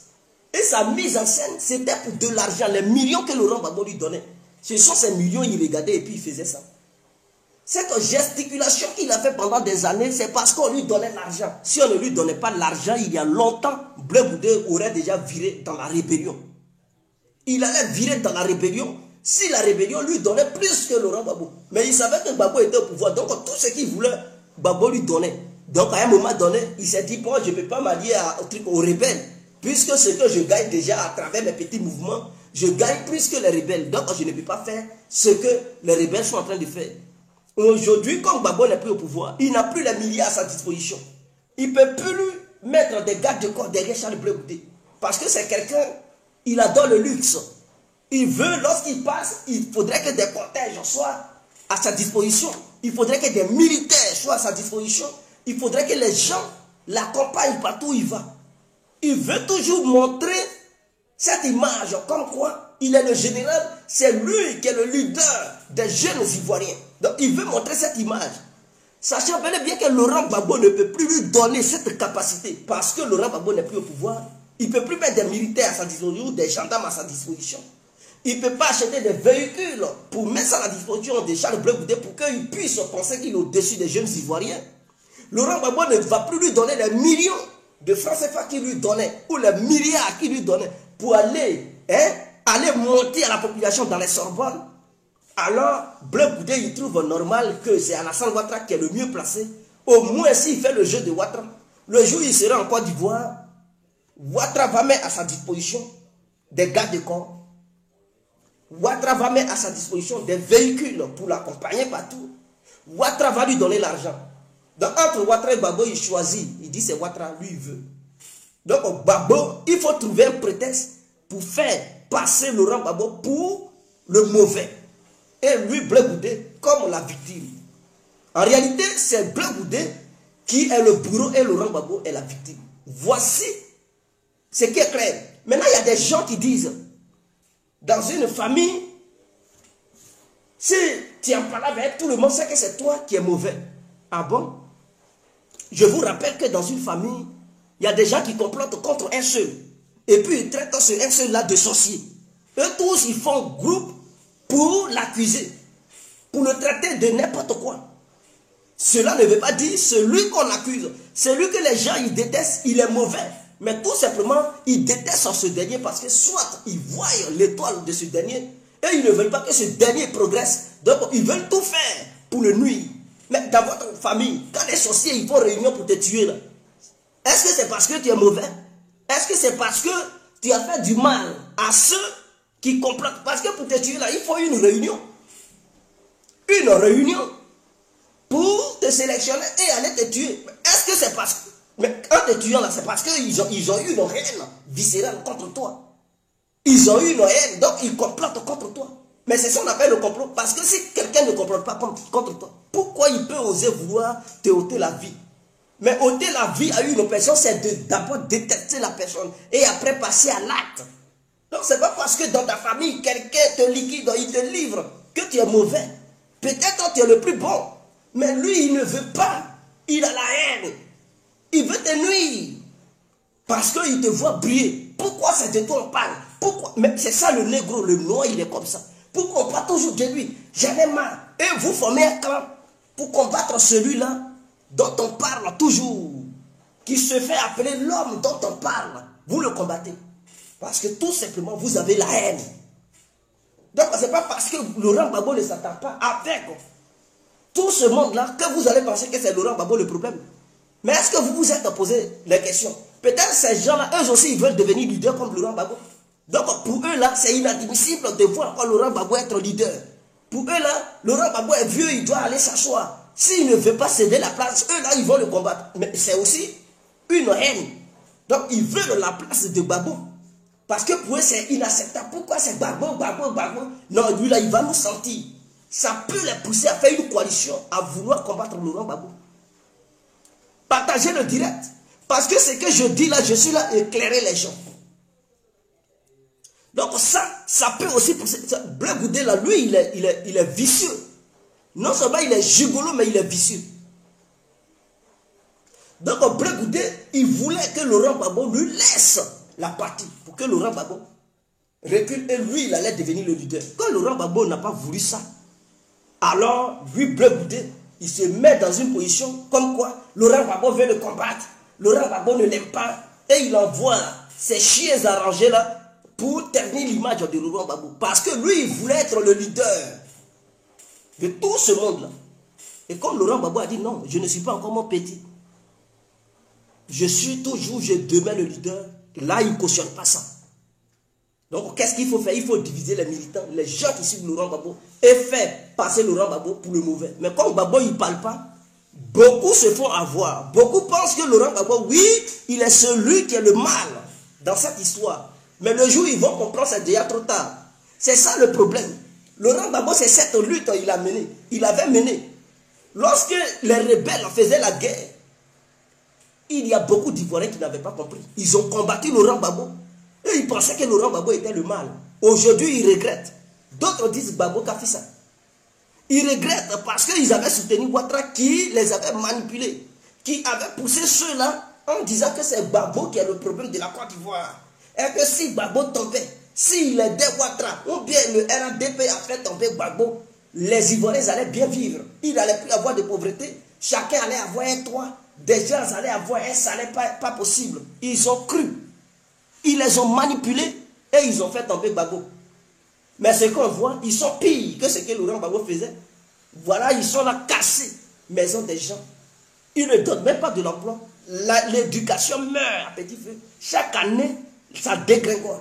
Et sa mise en scène, c'était pour de l'argent. Les millions que Laurent Gbagbo lui donnait. Ce sont ces millions, il regardait et puis il faisait ça. Cette gesticulation qu'il a fait pendant des années, c'est parce qu'on lui donnait l'argent. Si on ne lui donnait pas l'argent, il y a longtemps, Blé Goudé aurait déjà viré dans la rébellion. Il allait virer dans la rébellion si la rébellion lui donnait plus que Laurent Gbagbo. Mais il savait que Gbagbo était au pouvoir. Donc tout ce qu'il voulait, Gbagbo lui donnait. Donc à un moment donné, il s'est dit, bon, je ne peux pas m'allier aux rebelles. Puisque ce que je gagne déjà à travers mes petits mouvements, je gagne plus que les rebelles. Donc je ne peux pas faire ce que les rebelles sont en train de faire. Aujourd'hui, comme Gbagbo n'est plus au pouvoir, il n'a plus les milliards à sa disposition. Il ne peut plus mettre des gardes de corps derrière Charles Blé Goudé. Parce que c'est quelqu'un, il adore le luxe. Il veut, lorsqu'il passe, il faudrait que des cortèges soient à sa disposition. Il faudrait que des militaires soient à sa disposition. Il faudrait que les gens l'accompagnent partout où il va. Il veut toujours montrer cette image comme quoi il est le général, c'est lui qui est le leader des jeunes Ivoiriens. Donc il veut montrer cette image. Sachant bel et bien que Laurent Gbagbo ne peut plus lui donner cette capacité. Parce que Laurent Gbagbo n'est plus au pouvoir. Il ne peut plus mettre des militaires à sa disposition ou des gendarmes à sa disposition. Il ne peut pas acheter des véhicules pour mettre ça à la disposition de Charles Blé Goudé pour qu'il puisse penser qu'il est au-dessus des jeunes Ivoiriens. Laurent Gbagbo ne va plus lui donner les millions de francs CFA qu'il lui donnait ou les milliards qu'il lui donnait pour aller, aller monter à la population dans les Sorbonnes. Alors, Blé Goudé, il trouve normal que c'est Alassane Ouattara qui est le mieux placé. Au moins, s'il fait le jeu de Ouattara, le jour où il sera en Côte d'Ivoire, Ouattara va mettre à sa disposition des gardes de corps. Ouattara va mettre à sa disposition des véhicules pour l'accompagner partout. Ouattara va lui donner l'argent. Donc, entre Ouattara et Gbagbo, il choisit. Il dit c'est Ouattara, lui, il veut. Donc, Gbagbo, il faut trouver un prétexte pour faire passer Laurent Gbagbo pour le mauvais. Et lui, Blé Goudé, comme la victime. En réalité, c'est Blé Goudé qui est le bourreau et Laurent Gbagbo est la victime. Voici ce qui est clair. Maintenant, il y a des gens qui disent, dans une famille, si tu en parles avec tout le monde, sait que c'est toi qui es mauvais. Ah bon? Je vous rappelle que dans une famille, il y a des gens qui complotent contre un seul. Et puis ils traitent ce un seul-là de sorcier. Eux tous, ils font groupe pour l'accuser. Pour le traiter de n'importe quoi. Cela ne veut pas dire celui qu'on accuse. Celui que les gens ils détestent, il est mauvais. Mais tout simplement, ils détestent ce dernier parce que soit ils voient l'étoile de ce dernier et ils ne veulent pas que ce dernier progresse. Donc ils veulent tout faire pour le nuire. Mais dans votre famille, quand les sorciers ils font réunion pour te tuer là, est-ce que c'est parce que tu es mauvais? Est-ce que c'est parce que tu as fait du mal à ceux qui complotent? Parce que pour te tuer là, il faut une réunion. Une réunion pour te sélectionner et aller te tuer. Est-ce que c'est parce que... Mais en te tuant là, c'est parce qu'ils ont eu une haine viscérale contre toi. Ils ont eu une haine, donc ils complotent contre toi. Mais c'est ça qu'on appelle le complot. Parce que si quelqu'un ne complote pas contre toi, pourquoi il peut oser vouloir te ôter la vie? Mais ôter la vie à une personne, c'est d'abord détester la personne et après passer à l'acte. Donc c'est pas parce que dans ta famille, quelqu'un te liquide, il te livre, que tu es mauvais. Peut-être tu es le plus bon. Mais lui, il ne veut pas. Il a la haine. Il veut te nuire. Parce qu'il te voit briller. Pourquoi c'est de toi on parle? Pourquoi? Mais c'est ça le négro, le noir, il est comme ça. Pourquoi on parle toujours de lui? J'en ai marre. Et vous formez un clan pour combattre celui-là dont on parle toujours, qui se fait appeler l'homme dont on parle. Vous le combattez. Parce que tout simplement, vous avez la haine. Donc, ce n'est pas parce que Laurent Gbagbo ne s'attend pas avec tout ce monde-là que vous allez penser que c'est Laurent Gbagbo le problème. Mais est-ce que vous vous êtes posé les questions? Peut-être ces gens-là, eux aussi, ils veulent devenir leaders comme Laurent Gbagbo. Donc, pour eux, là, c'est inadmissible de voir encore Laurent Gbagbo être leader. Pour eux, là, Laurent Gbagbo est vieux, il doit aller s'asseoir. S'il ne veut pas céder la place, eux, là, ils vont le combattre. Mais c'est aussi une haine. Donc, ils veulent la place de Gbagbo. Parce que pour eux, c'est inacceptable. Pourquoi c'est Gbagbo? Non, lui, là, il va nous sentir. Ça peut les pousser à faire une coalition, à vouloir combattre Laurent Gbagbo. Partagez le direct. Parce que ce que je dis là, je suis là à éclairer les gens. Donc ça peut aussi pousser. Blé Goudé là, lui, il est vicieux. Non seulement il est gigolo, mais il est vicieux. Donc Blé Goudé, il voulait que Laurent Gbagbo lui laisse la partie pour que Laurent Gbagbo recule et lui, il allait devenir le leader. Quand Laurent Gbagbo n'a pas voulu ça, alors lui, Blé Goudé, il se met dans une position comme quoi Laurent Gbagbo veut le combattre. Laurent Gbagbo ne l'aime pas et il envoie ses chiens arrangés là pour terminer l'image de Laurent Gbagbo. Parce que lui, il voulait être le leader de tout ce monde-là. Et comme Laurent Gbagbo a dit non, je ne suis pas encore mon petit. Je suis toujours, je demeure le leader. Là, il ne cautionne pas ça. Donc, qu'est-ce qu'il faut faire? Il faut diviser les militants, les gens qui suivent Laurent Gbagbo et faire passer Laurent Gbagbo pour le mauvais. Mais comme Gbagbo, il ne parle pas, beaucoup se font avoir. Beaucoup pensent que Laurent Gbagbo, oui, il est celui qui est le mal dans cette histoire. Mais le jour où ils vont comprendre, c'est déjà trop tard. C'est ça le problème. Laurent Gbagbo, c'est cette lutte qu'il a menée. Il avait mené. Lorsque les rebelles faisaient la guerre, il y a beaucoup d'Ivoiriens qui n'avaient pas compris. Ils ont combattu Laurent Gbagbo. Et ils pensaient que Laurent Gbagbo était le mal. Aujourd'hui, ils regrettent. D'autres disent Gbagbo qui a fait ça. Ils regrettent parce qu'ils avaient soutenu Ouattara qui les avait manipulés. Qui avait poussé ceux-là en disant que c'est Gbagbo qui est le problème de la Côte d'Ivoire. Et que si Gbagbo tombait, s'il aidait Ouattara, ou bien le RADP a fait tomber Gbagbo, les Ivoiriens allaient bien vivre. Il n'allait plus avoir de pauvreté. Chacun allait avoir un toit. Des gens allaient avoir un salaire pas possible. Ils ont cru. Ils les ont manipulés et ils ont fait tomber Gbagbo. Mais ce qu'on voit, ils sont pires que ce que Laurent Gbagbo faisait. Voilà, ils sont là cassés. Maison des gens. Ils ne donnent même pas de l'emploi. L'éducation meurt à petit feu. Chaque année, ça dégringole.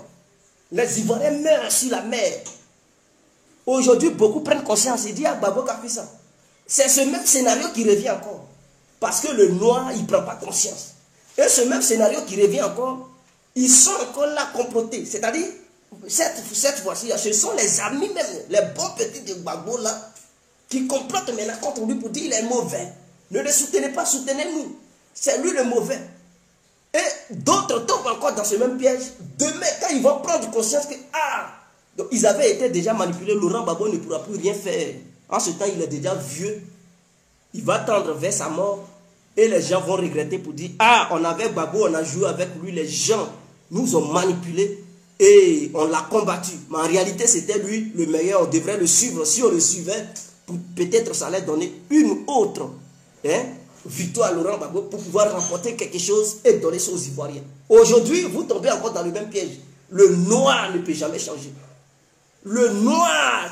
Les Ivoiriens meurent sur la mer. Aujourd'hui, beaucoup prennent conscience et disent ah, Gbagbo qui a fait ça. C'est ce même scénario qui revient encore. Parce que le noir, il ne prend pas conscience. Et ce même scénario qui revient encore, ils sont encore là complotés. C'est-à-dire, cette fois-ci, ce sont les amis même, les bons petits de Gbagbo là, qui complotent maintenant contre lui pour dire il est mauvais. Ne le soutenez pas, soutenez-nous. C'est lui le mauvais. Et d'autres tombent encore dans ce même piège. Demain, quand ils vont prendre conscience que, donc ils avaient été déjà manipulés, Laurent Gbagbo ne pourra plus rien faire. En ce temps, il est déjà vieux. Il va tendre vers sa mort. Et les gens vont regretter pour dire, on avait Gbagbo, on a joué avec lui, les gens nous ont manipulés et on l'a combattu. Mais en réalité, c'était lui le meilleur, on devrait le suivre. Si on le suivait, peut-être ça allait donner une autre victoire à Laurent Gbagbo pour pouvoir remporter quelque chose et donner ça aux Ivoiriens. Aujourd'hui, vous tombez encore dans le même piège. Le noir ne peut jamais changer. Le noir,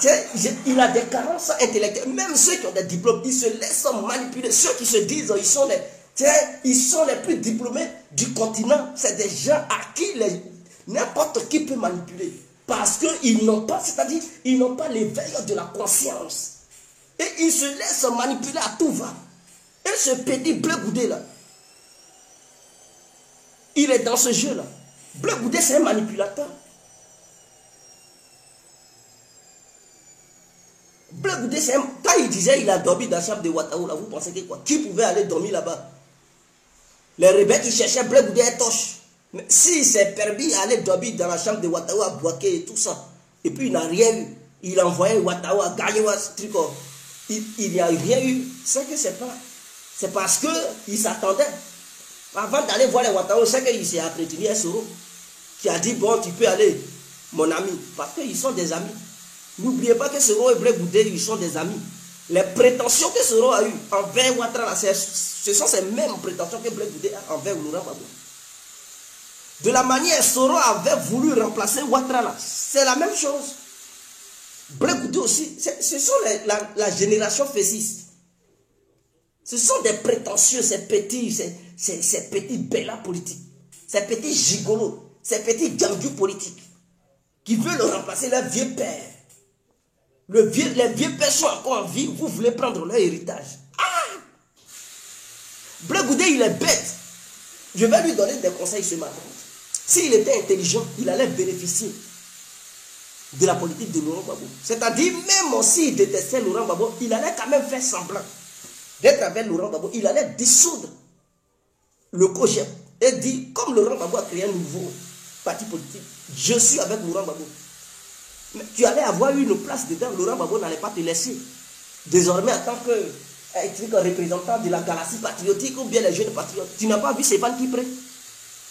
il a des carences intellectuelles. Même ceux qui ont des diplômes, ils se laissent manipuler. Ceux qui se disent, ils sont les plus diplômés du continent. C'est des gens à qui n'importe qui peut manipuler. Parce qu'ils n'ont pas, c'est-à-dire, ils n'ont pas l'éveil de la conscience. Et ils se laissent manipuler à tout va. Et ce petit Blé Goudé là, il est dans ce jeu-là. Blé Goudé, c'est un manipulateur. Blé Goudé, quand il disait qu'il a dormi dans la chambre de Ouattara, vous pensez que quoi? Qui pouvait aller dormir là-bas? Les rebelles qui cherchaient Blé Goudé et Toche. Mais s'il s'est permis d'aller dormir dans la chambre de Ouattara, à Bouaké et tout ça, et puis il n'a rien eu, il a envoyé Ouattara à gagner ce truc, il n'y a rien eu, c'est que c'est pas. C'est parce qu'il s'attendait. Avant d'aller voir les Ouattara, c'est qu'il s'est entretenu un Soro qui a dit bon, tu peux aller. mon ami, parce qu'ils sont des amis. N'oubliez pas que Soro et Blé Goudé, ils sont des amis. Les prétentions que Soro a eues envers Ouattara, ce sont ces mêmes prétentions que Blé Goudé a envers Laurent Gbagbo. De la manière Soro avait voulu remplacer Ouattara, c'est la même chose. Blé Goudé aussi, ce sont la génération F6. Ce sont des prétentieux, ces petits bellas politiques, ces petits gigolos, ces petits gandus politiques qui veulent remplacer leur vieux père. Les vieux pères sont encore en vie, vous voulez prendre leur héritage. Ah! Blé Goudé, il est bête. Je vais lui donner des conseils ce matin. S'il était intelligent, il allait bénéficier de la politique de Laurent Gbagbo. C'est-à-dire, même s'il détestait Laurent Gbagbo, il allait quand même faire semblant d'être avec Laurent Gbagbo. Il allait dissoudre le COJEP et dire, comme Laurent Gbagbo a créé un nouveau parti politique, je suis avec Laurent Gbagbo. Mais tu allais avoir une place dedans, Laurent Gbagbo n'allait pas te laisser. Désormais, en tant que représentant de la galaxie patriotique ou bien les jeunes patriotes, tu n'as pas vu Stéphane Kipré?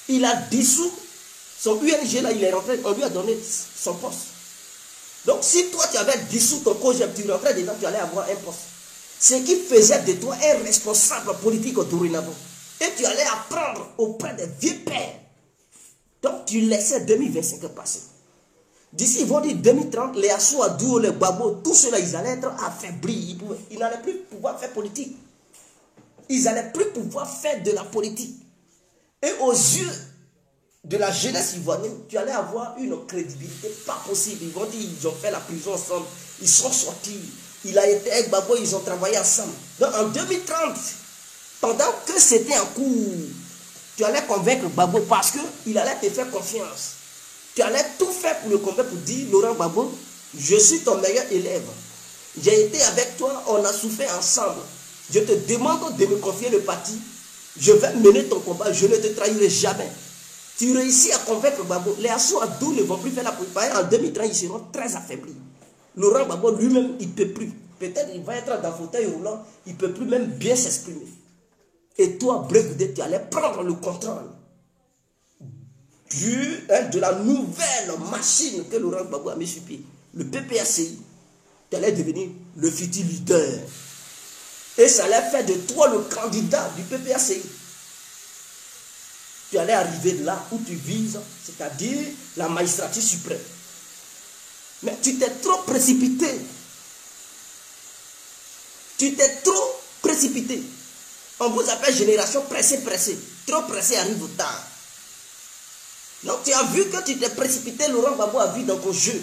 Il a dissous son UNG, là, il est rentré, on lui a donné son poste. Donc, si toi, tu avais dissous ton COJEP, tu rentrais dedans, tu allais avoir un poste. Ce qui faisait de toi un responsable politique dorénavant. Et tu allais apprendre auprès des vieux pères. Donc, tu laissais 2025 passer. D'ici, ils vont dire 2030, les Assouadou, les Gbagbo, tous ceux-là, ils allaient être affaiblis. Ils n'allaient plus pouvoir faire politique. Ils n'allaient plus pouvoir faire de la politique. Et aux yeux de la jeunesse ivoirienne, tu allais avoir une crédibilité pas possible. Ils vont dire, ils ont fait la prison ensemble, ils sont sortis. Il a été avec Gbagbo, ils ont travaillé ensemble. Donc en 2030, pendant que c'était en cours, tu allais convaincre Gbagbo parce qu'il allait te faire confiance. Tu allais tout faire pour le convaincre, pour dire, Laurent Gbagbo, je suis ton meilleur élève. J'ai été avec toi, on a souffert ensemble. Je te demande de me confier le parti. Je vais mener ton combat, je ne te trahirai jamais. Tu réussis à convaincre Gbagbo. Les Assouadou ne vont plus faire la politique. En 2030, ils seront très affaiblis. Laurent Gbagbo lui-même, il ne peut plus. Peut-être qu'il va être dans le fauteuil roulant, il ne peut plus même bien s'exprimer. Et toi, Blé Goudé, tu allais prendre le contrôle de la nouvelle machine que Laurent Gbagbo a mis sur pied. Le PPACI, tu allais devenir le futur leader. Et ça allait faire de toi le candidat du PPACI. Tu allais arriver là où tu vises, c'est-à-dire la magistrature suprême. Mais tu t'es trop précipité. Tu t'es trop précipité. On vous appelle génération pressée. Trop pressée arrive tard. Donc tu as vu que tu t'es précipité, Laurent Gbagbo a vu dans ton jeu.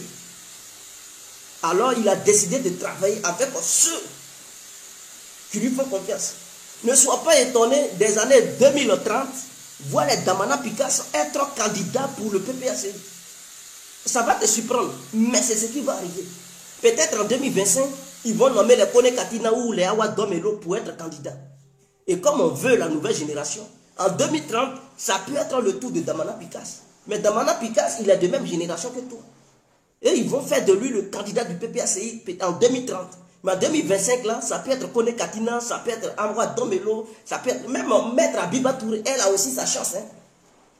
Alors il a décidé de travailler avec ceux qui lui font confiance. Ne sois pas étonné des années 2030, voir les Damana Picasso être candidats pour le PPACI. Ça va te surprendre, mais c'est ce qui va arriver. Peut-être en 2025, ils vont nommer les Kone Katina ou les Awa Domelo pour être candidats. Et comme on veut la nouvelle génération, en 2030, ça peut être le tour de Damana Picasso. Mais Damana Picasso, il est de même génération que toi. Et ils vont faire de lui le candidat du PPACI en 2030. Mais en 2025, là, ça peut être Kone Katina, ça peut être Awa Domelo, ça peut être même Maître Abiba Touré, elle a aussi sa chance. Hein.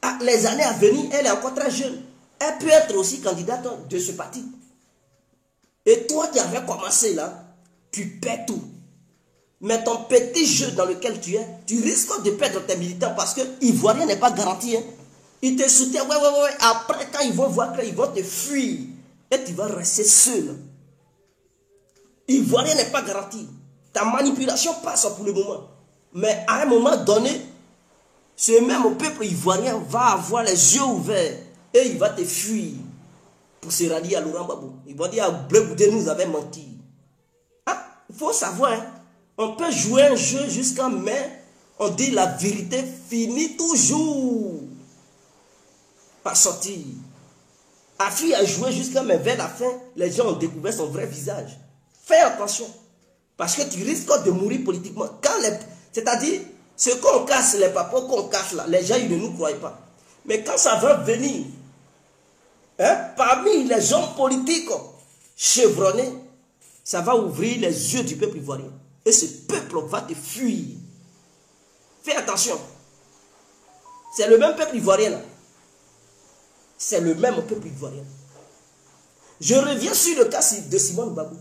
Ah, les années à venir, elle est encore très jeune. Elle peut être aussi candidate de ce parti. Et toi qui avais commencé là, tu perds tout. Mais ton petit jeu dans lequel tu es, tu risques de perdre tes militants parce que l'Ivoirien n'est pas garanti. Hein. Ils te soutiennent, ouais. Après, quand ils vont voir qu'ils vont te fuir, et tu vas rester seul. L'Ivoirien n'est pas garanti. Ta manipulation passe pour le moment. Mais à un moment donné, ce même peuple ivoirien va avoir les yeux ouverts et il va te fuir pour se rallier à Laurent Gbagbo. Ils vont dire, Blé Goudé nous avait menti. Ah, il faut savoir, hein, on peut jouer un jeu jusqu'à mai, on dit la vérité finit toujours par sortir. Afi a joué jusqu'à mai, vers la fin, les gens ont découvert son vrai visage. Fais attention, parce que tu risques de mourir politiquement. C'est-à-dire, ce qu'on casse, les papas qu'on casse là, les gens ils ne nous croient pas. Mais quand ça va venir, hein, parmi les hommes politiques chevronnés, ça va ouvrir les yeux du peuple ivoirien. Et ce peuple va te fuir. Fais attention. C'est le même peuple ivoirien là. C'est le même peuple ivoirien. Je reviens sur le cas de Simone Gbagbo.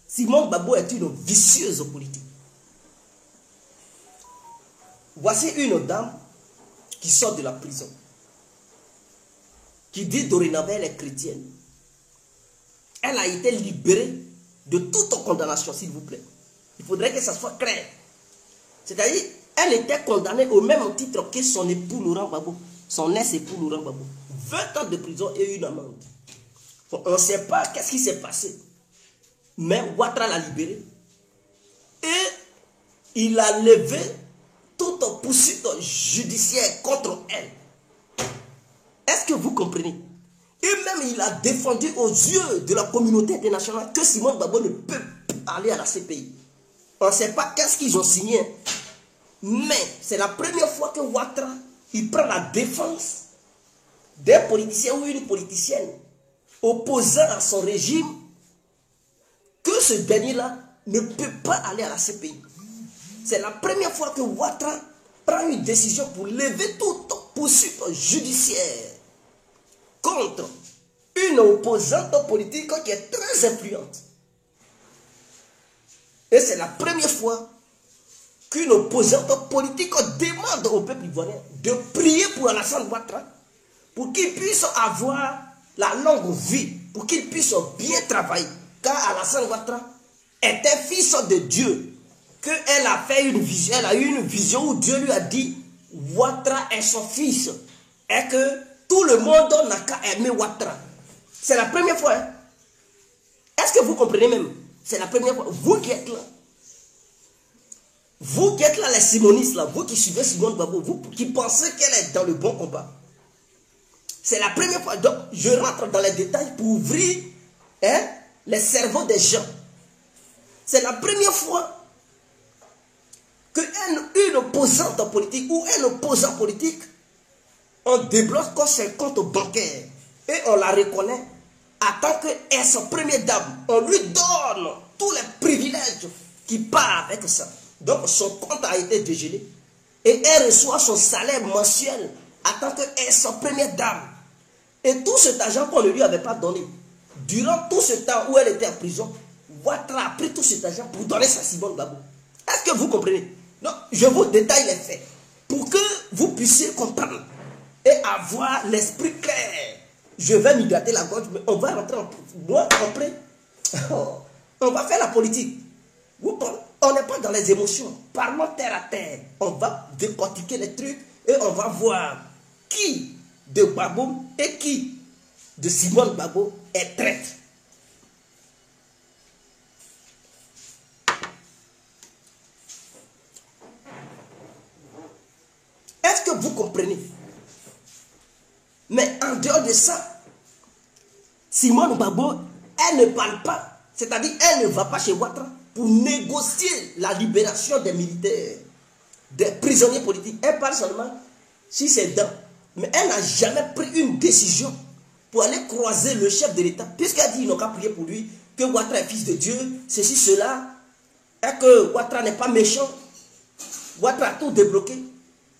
Simone Gbagbo est une vicieuse politique. Voici une dame qui sort de la prison, qui dit dorénavant elle est chrétienne. Elle a été libérée de toute condamnation, s'il vous plaît. Il faudrait que ça soit clair. C'est-à-dire, elle était condamnée au même titre que son époux Laurent Gbagbo, son ex-époux Laurent Gbagbo. 20 ans de prison et une amende. On ne sait pas qu'est-ce qui s'est passé. Mais Ouattara l'a libérée. Et il a levé toute poursuite judiciaire contre elle. Est-ce que vous comprenez? Et même il a défendu aux yeux de la communauté internationale que Simone Gbagbo ne peut aller à la CPI. On ne sait pas qu'est-ce qu'ils ont signé. Mais c'est la première fois que Ouattara il prend la défense des politiciens ou une politicienne opposant à son régime, que ce dernier-là ne peut pas aller à la CPI. C'est la première fois que Ouattara prend une décision pour lever toute poursuite judiciaire contre une opposante politique qui est très influente. Et c'est la première fois qu'une opposante politique demande au peuple ivoirien de prier pour Alassane Ouattara, pour qu'il puisse avoir la longue vie, pour qu'il puisse bien travailler. Car Alassane Ouattara est un fils de Dieu, qu'elle a fait une vision, elle a eu une vision où Dieu lui a dit Ouattara est son fils, et que tout le monde n'a qu'à aimer Ouattara. C'est la première fois. Hein? Est-ce que vous comprenez même? C'est la première fois. Vous qui êtes là, les simonistes, là, vous qui suivez Simone Gbagbo, vous qui pensez qu'elle est dans le bon combat. C'est la première fois. Donc, je rentre dans les détails pour ouvrir les cerveaux des gens. C'est la première fois qu'une opposante politique ou un opposant politique, on débloque ses comptes bancaires et on la reconnaît en tant que première dame. On lui donne tous les privilèges qui partent avec ça. Donc son compte a été dégelé et elle reçoit son salaire mensuel en tant que première dame. Et tout cet argent qu'on ne lui avait pas donné, durant tout ce temps où elle était en prison, Ouattara a pris tout cet argent pour donner ça à Simone Gbagbo. Est-ce que vous comprenez? Donc, je vous détaille les faits pour que vous puissiez comprendre et avoir l'esprit clair. Je vais m'hydrater la gorge, mais on va rentrer en... Moi, après, on va faire la politique. On n'est pas dans les émotions. Parlons terre à terre. On va décortiquer les trucs et on va voir qui de Gbagbo et qui de Simone Gbagbo est traître. Est-ce que vous comprenez? Mais en dehors de ça, Simone Gbagbo, elle ne parle pas. C'est-à-dire, elle ne va pas chez Ouattara pour négocier la libération des militaires, des prisonniers politiques. Elle parle seulement sur ses dents. Mais elle n'a jamais pris une décision pour aller croiser le chef de l'État. Puisqu'elle dit qu'ils n'ont qu'à prier pour lui, que Ouattara est fils de Dieu, ceci, cela, et que Ouattara n'est pas méchant. Ouattara a tout débloqué.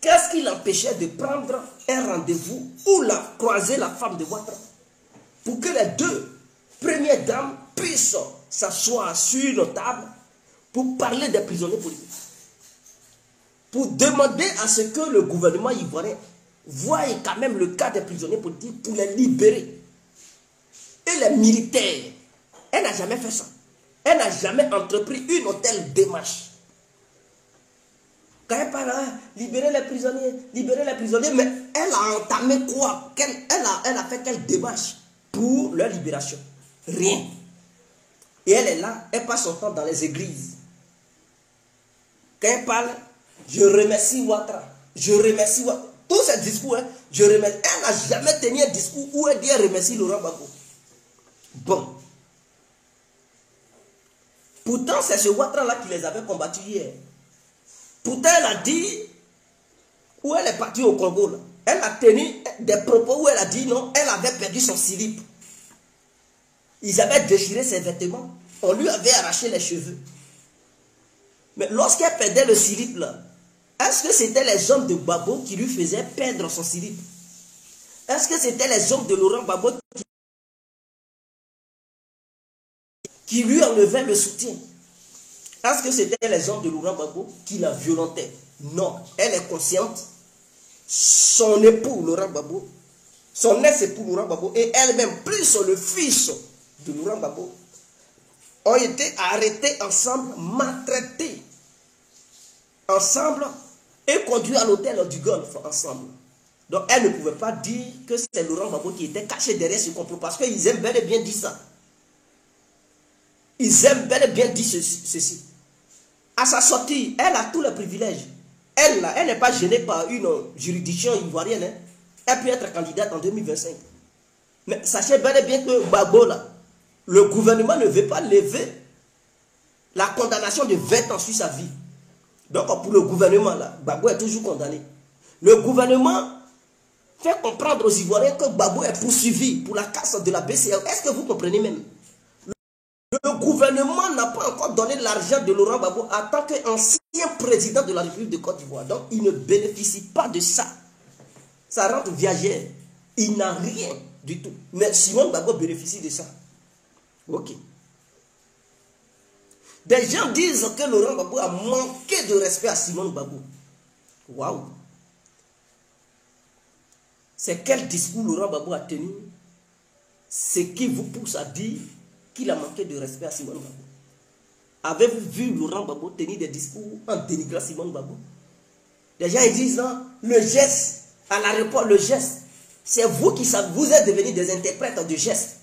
Qu'est-ce qui l'empêchait de prendre un rendez-vous ou croiser la femme de Ouattara pour que les deux premières dames puissent s'asseoir sur une table pour parler des prisonniers politiques, pour demander à ce que le gouvernement ivoirien voie quand même le cas des prisonniers politiques pour les libérer. Et les militaires, elle n'a jamais fait ça. Elle n'a jamais entrepris une telle démarche. Quand elle parle, libérer les prisonniers, mais elle a entamé quoi? Elle a fait quelle démarche pour leur libération? Rien. Et elle est là, elle passe son temps dans les églises. Quand elle parle, je remercie Ouattara, je remercie Ouattara. Tous ces discours, je remercie. Elle n'a jamais tenu un discours où elle dit elle remercie Laurent Gbagbo. Bon. Pourtant, c'est ce Ouattara-là qui les avait combattus hier. Pourtant, elle a dit, où elle est partie au Congo, là, elle a tenu des propos où elle a dit non, elle avait perdu son slip. Ils avaient déchiré ses vêtements. On lui avait arraché les cheveux. Mais lorsqu'elle perdait le slip, là, est-ce que c'était les hommes de Gbagbo qui lui faisaient perdre son slip? Est-ce que c'était les hommes de Laurent Gbagbo qui lui enlevaient le soutien? Est-ce que c'était les hommes de Laurent Gbagbo qui la violentaient? Non, elle est consciente. Son époux, Laurent Gbagbo, son ex-époux, Laurent Gbagbo, et elle-même, plus le fils de Laurent Gbagbo, ont été arrêtés ensemble, maltraités ensemble et conduits à l'hôtel du Golfe ensemble. Donc elle ne pouvait pas dire que c'est Laurent Gbagbo qui était caché derrière ce complot, parce qu'ils aiment bel et bien dire ça. Ils aiment bel et bien dire ceci. À sa sortie, elle a tous les privilèges. Elle n'est pas gênée par une juridiction ivoirienne. Hein. Elle peut être candidate en 2025. Mais sachez bel et bien que Gbagbo, là, le gouvernement ne veut pas lever la condamnation de 20 ans sur sa vie. Donc pour le gouvernement, là, Gbagbo est toujours condamné. Le gouvernement fait comprendre aux Ivoiriens que Gbagbo est poursuivi pour la casse de la BCEAO. Est-ce que vous comprenez même? Le gouvernement n'a pas encore donné l'argent de Laurent Gbagbo en tant qu'ancien président de la République de Côte d'Ivoire. Donc, il ne bénéficie pas de ça. Ça rentre viagère. Il n'a rien du tout. Mais Simone Gbagbo bénéficie de ça. Ok. Des gens disent que Laurent Gbagbo a manqué de respect à Simone Gbagbo. Waouh. C'est quel discours Laurent Gbagbo a tenu? Ce qui vous pousse à dire qu'il a manqué de respect à Simone Gbagbo. Avez-vous vu Laurent Gbagbo tenir des discours en dénigrant Simone Gbagbo? Les gens ils disent non, le geste à l'aéroport, le geste, c'est vous qui savez, vous êtes devenus des interprètes de gestes.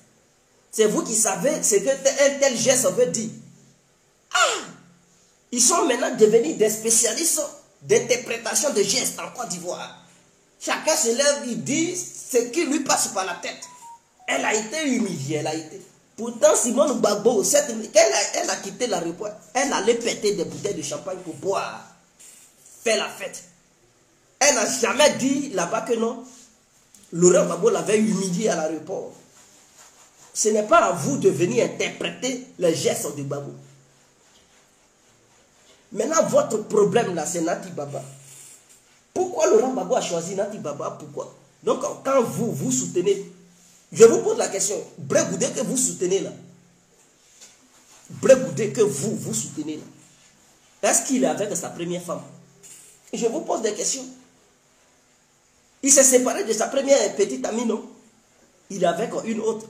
C'est vous qui savez ce qu'un tel geste veut dire. Ah! Ils sont maintenant devenus des spécialistes d'interprétation de gestes en Côte d'Ivoire. Chacun se lève, il dit ce qui lui passe par la tête. Elle a été humiliée, elle a été. Pourtant, Simone Gbagbo, elle a quitté l'aéroport, elle allait péter des bouteilles de champagne pour boire, faire la fête. Elle n'a jamais dit là-bas que non, Laurent Gbagbo l'avait humilié à l'aéroport. Ce n'est pas à vous de venir interpréter les gestes de Gbagbo. Maintenant, votre problème là, c'est Nati Baba. Pourquoi Laurent Gbagbo a choisi Nati Baba? Pourquoi? Donc, quand vous soutenez, je vous pose la question, Blé Goudé que vous soutenez là, Blé Goudé que vous soutenez là, est-ce qu'il est avec sa première femme? Je vous pose des questions. Il s'est séparé de sa première petite amie, non? Il est avec une autre.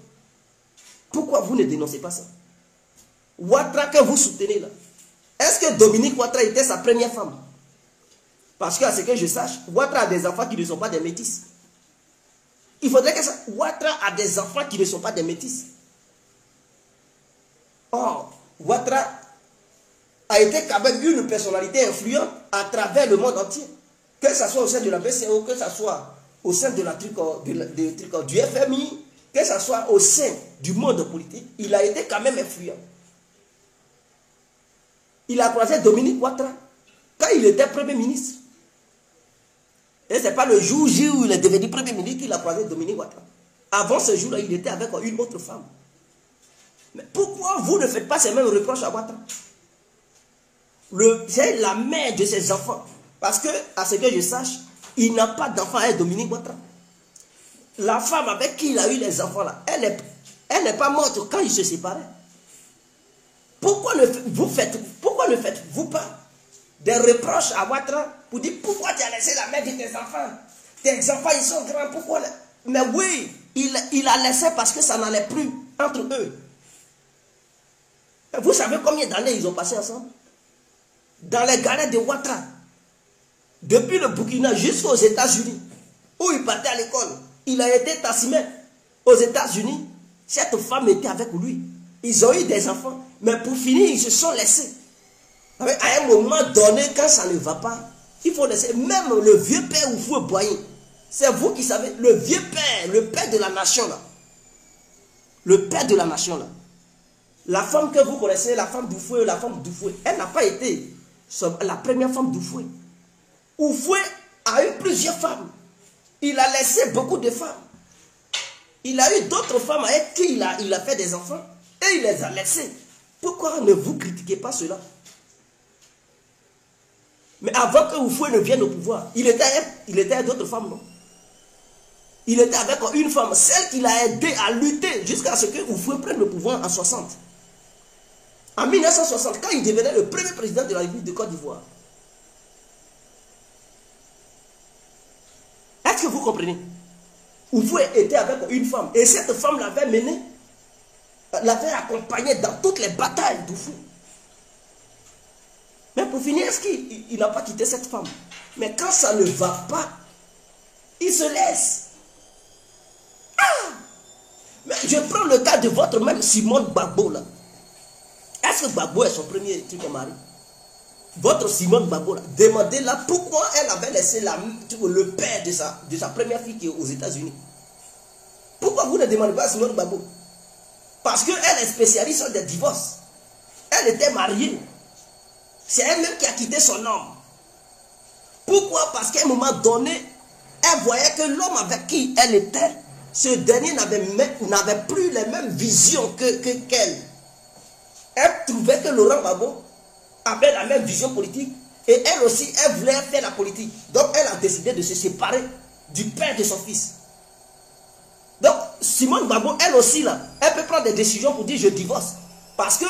Pourquoi vous ne dénoncez pas ça? Ouattara que vous soutenez là, est-ce que Dominique Ouattara était sa première femme? Parce qu'à ce que je sache, Ouattara a des enfants qui ne sont pas des métis. Il faudrait que ça... Ouattara a des enfants qui ne sont pas des métis. Or, Ouattara a été quand même une personnalité influente à travers le monde entier. Que ce soit au sein de la BCEAO, que ce soit au sein de du FMI, que ce soit au sein du monde politique, il a été quand même influent. Il a croisé Dominique Ouattara quand il était Premier ministre. Et ce n'est pas le jour J où il est devenu Premier ministre qu'il a croisé Dominique Ouattara. Avant ce jour-là, il était avec une autre femme. Mais pourquoi vous ne faites pas ces mêmes reproches à Ouattara? C'est la mère de ses enfants. Parce que, à ce que je sache, il n'a pas d'enfant avec Dominique Ouattara. La femme avec qui il a eu les enfants là, elle n'est pas morte quand ils se séparaient. Pourquoi ne faites-vous pas des reproches à Ouattara pour dire pourquoi tu as laissé la mère de tes enfants? Tes enfants ils sont grands, pourquoi? Mais oui, il a laissé parce que ça n'allait plus entre eux. Vous savez combien d'années ils ont passé ensemble? Dans les galères de Ouattara. Depuis le Burkina jusqu'aux États-Unis, où il partait à l'école, il a été tassimé aux États-Unis. Cette femme était avec lui. Ils ont eu des enfants. Mais pour finir, ils se sont laissés. À un moment donné, quand ça ne va pas, il faut laisser. Même le vieux père Oufoué Boigny, c'est vous qui savez, le vieux père, le père de la nation là. Le père de la nation là. La femme que vous connaissez, la femme d'Oufoué, elle n'a pas été la première femme d'Oufoué. Oufoué a eu plusieurs femmes. Il a laissé beaucoup de femmes. Il a eu d'autres femmes avec qui il a fait des enfants. Et il les a laissées. Pourquoi ne vous critiquez pas cela? Mais avant que Oufoué ne vienne au pouvoir, il était avec d'autres femmes, non? Il était avec une femme, celle qui l'a aidé à lutter jusqu'à ce que Houphouët prenne le pouvoir en 60. En 1960, quand il devenait le premier président de la République de Côte d'Ivoire. Est-ce que vous comprenez? Houphouët était avec une femme. Et cette femme l'avait mené, l'avait accompagné dans toutes les batailles d'Houphouët. Mais pour finir, est-ce qu'il n'a pas quitté cette femme? Mais quand ça ne va pas, il se laisse. Ah! Mais je prends le cas de votre même Simone Gbagbo là. Est-ce que Gbagbo est son premier truc à mari? Votre Simone Gbagbo là, demandez-la pourquoi elle avait laissé le père de sa première fille qui est aux États-Unis. Pourquoi vous ne demandez pas à Simone Gbagbo? Parce qu'elle est spécialiste des divorces. Elle était mariée. C'est elle-même qui a quitté son homme. Pourquoi? Parce qu'à un moment donné, elle voyait que l'homme avec qui elle était, ce dernier n'avait plus les mêmes visions qu'elle. Elle trouvait que Laurent Gbagbo avait la même vision politique. Et elle aussi, elle voulait faire la politique. Donc elle a décidé de se séparer du père de son fils. Donc Simone Gbagbo, elle aussi, là, elle peut prendre des décisions pour dire je divorce. Parce que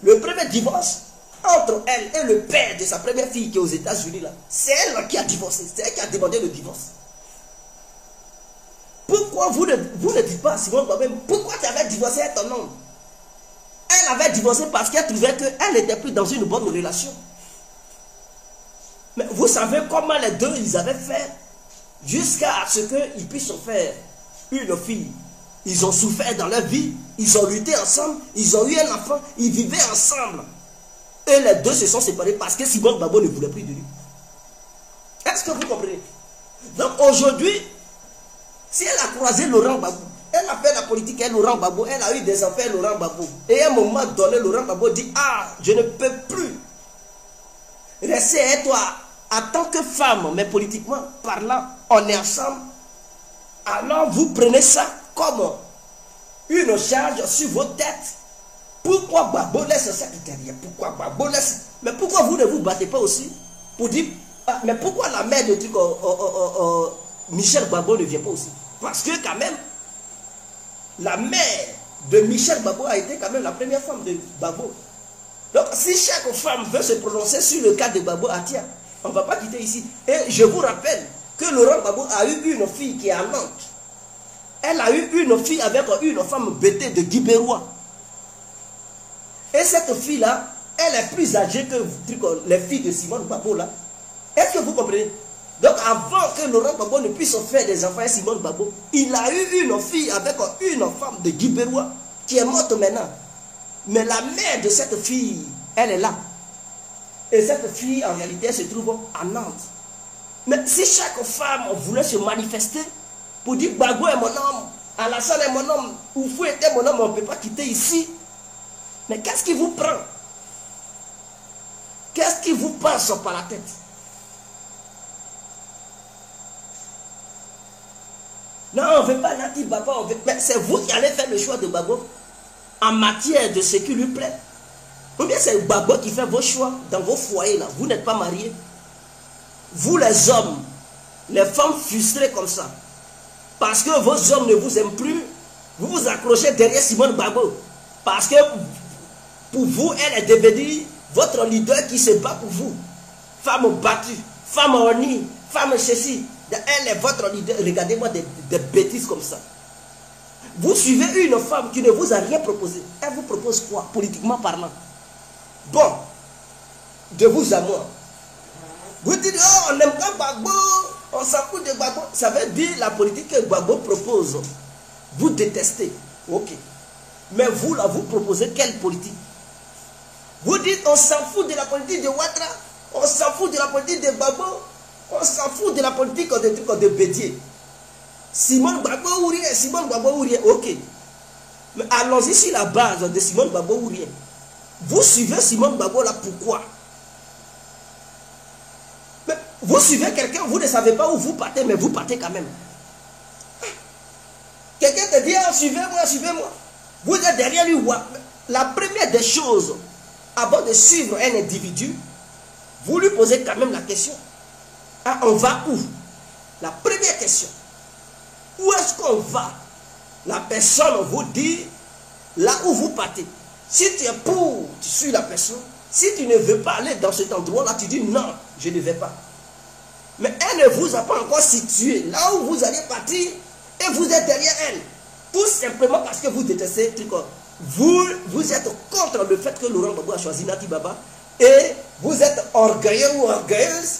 le premier divorce entre elle et le père de sa première fille qui est aux États-Unis, là, c'est elle qui a divorcé. C'est elle qui a demandé le divorce. Pourquoi vous ne dites pas à Simone Gbagbo, pourquoi tu avais divorcé avec ton homme? Elle avait divorcé parce qu'elle trouvait qu'elle n'était plus dans une bonne relation. Mais vous savez comment les deux, ils avaient fait jusqu'à ce qu'ils puissent se faire une fille. Ils ont souffert dans leur vie, ils ont lutté ensemble, ils ont eu un enfant, ils vivaient ensemble. Et les deux se sont séparés parce que Simone Gbagbo ne voulait plus de lui. Est-ce que vous comprenez? Donc aujourd'hui, si elle a croisé Laurent Gbagbo, elle a fait la politique avec Laurent Gbagbo, elle a eu des affaires avec Laurent Gbagbo. Et à un moment donné, Laurent Gbagbo dit, ah, je ne peux plus rester avec toi en tant que femme, mais politiquement parlant, on est ensemble. Alors vous prenez ça comme une charge sur vos têtes. Pourquoi Gbagbo laisse ça derrière? Pourquoi Gbagbo laisse? Mais pourquoi vous ne vous battez pas aussi pour dire, ah, mais pourquoi la mère de truc, Michel Gbagbo ne vient pas aussi? Parce que quand même, la mère de Michel Gbagbo a été quand même la première femme de Gbagbo. Donc si chaque femme veut se prononcer sur le cas de Gbagbo, Atia, on ne va pas quitter ici. Et je vous rappelle que Laurent Gbagbo a eu une fille qui est à Nantes. Elle a eu une fille avec une femme bêtée de Guibérois. Et cette fille-là, elle est plus âgée que les filles de Simone Gbagbo là. Est-ce que vous comprenez? Donc avant que Laurent Gbagbo ne puisse faire des enfants à Simone Gbagbo, il a eu une fille avec une femme de Guibérois qui est morte maintenant. Mais la mère de cette fille, elle est là. Et cette fille, en réalité, elle se trouve à Nantes. Mais si chaque femme voulait se manifester pour dire Gbagbo est mon homme, Alassane est mon homme, Houphouët était mon homme, on ne peut pas quitter ici. Mais qu'est-ce qui vous prend? Qu'est-ce qui vous passe par la tête? Non, on ne veut pas Nati Baba, mais c'est vous qui allez faire le choix de Gbagbo en matière de ce qui lui plaît. Ou bien c'est Gbagbo qui fait vos choix dans vos foyers là. Vous n'êtes pas mariés. Vous les hommes, les femmes frustrées comme ça, parce que vos hommes ne vous aiment plus, vous vous accrochez derrière Simone Gbagbo. Parce que pour vous, elle est devenue votre leader qui se bat pour vous. Femme battue, femme ornie, femme ceci. Elle est votre leader. Regardez-moi des bêtises comme ça. Vous suivez une femme qui ne vous a rien proposé. Elle vous propose quoi, politiquement parlant? Bon, de vous à moi. Vous dites, oh, on n'aime pas Gbagbo, on s'en fout de Gbagbo. Ça veut dire la politique que Gbagbo propose. Vous détestez. Ok. Mais vous, là, vous proposez quelle politique? Vous dites, on s'en fout de la politique de Ouattara, on s'en fout de la politique de Gbagbo, on s'en fout de la politique de Bédié. Simone Gbagbo ou rien, Simone Gbagbo ou rien, ok. Mais allons-y sur la base de Simone Gbagbo ou rien. Vous suivez Simone Gbagbo là, pourquoi? Mais vous suivez quelqu'un, vous ne savez pas où vous partez, mais vous partez quand même. Quelqu'un te dit, oh, suivez-moi, suivez-moi. Vous êtes derrière lui. La première des choses, avant de suivre un individu, vous lui posez quand même la question. Ah, on va où? La première question. Où est-ce qu'on va? La personne vous dit là où vous partez. Si tu es pour, tu suis la personne. Si tu ne veux pas aller dans cet endroit-là, tu dis non, je ne vais pas. Mais elle ne vous a pas encore situé là où vous allez partir et vous êtes derrière elle. Tout simplement parce que vous détestez le truc. Vous êtes contre le fait que Laurent Gbagbo a choisi Nati Baba et vous êtes orgueilleux ou orgueilleuse.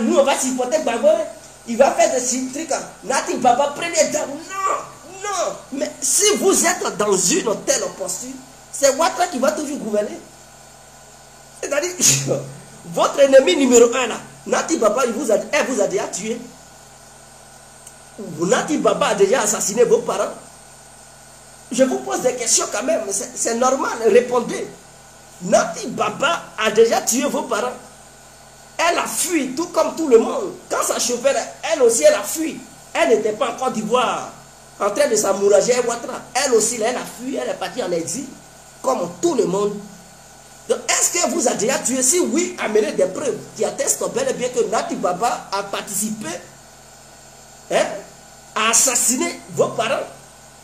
Nous on va supporter Gbagbo. Il va faire de ces trucs. Nati Baba, prenez dame. Non. Mais si vous êtes dans une telle posture, c'est Ouattara qui va toujours gouverner. C'est-à-dire, votre ennemi numéro 1 là, Nati Baba, elle vous a déjà tué. Nati Baba a déjà assassiné vos parents. Je vous pose des questions quand même, c'est normal, répondez. Nati Baba a déjà tué vos parents. Elle a fui, tout comme tout le monde. Quand sa chauffeur, elle aussi, elle a fui. Elle n'était pas en Côte d'Ivoire en train de s'amourager à Ouattara. Elle aussi, elle a fui, elle est partie en exil, comme tout le monde. Est-ce que vous a déjà tué? Si oui, amenez des preuves qui attestent bel et bien que Nati Baba a participé à assassiner vos parents.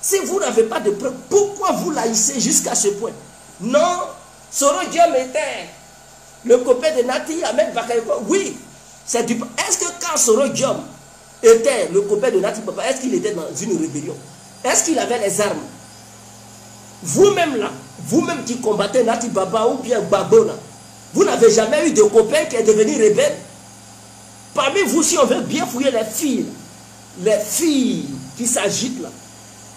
Si vous n'avez pas de preuves, pourquoi vous laïssez jusqu'à ce point? Non, Soro Diom était le copain de Nati Ahmed Bakayoko. Oui, c'est du... Est-ce que quand Soro Diom était le copain de Nati Baba, est-ce qu'il était dans une rébellion? Est-ce qu'il avait les armes? Vous-même là, vous-même qui combattez Nati Baba ou bien Gbagbo, vous n'avez jamais eu de copain qui est devenu rebelle? Parmi vous, si on veut bien fouiller les filles qui s'agitent là,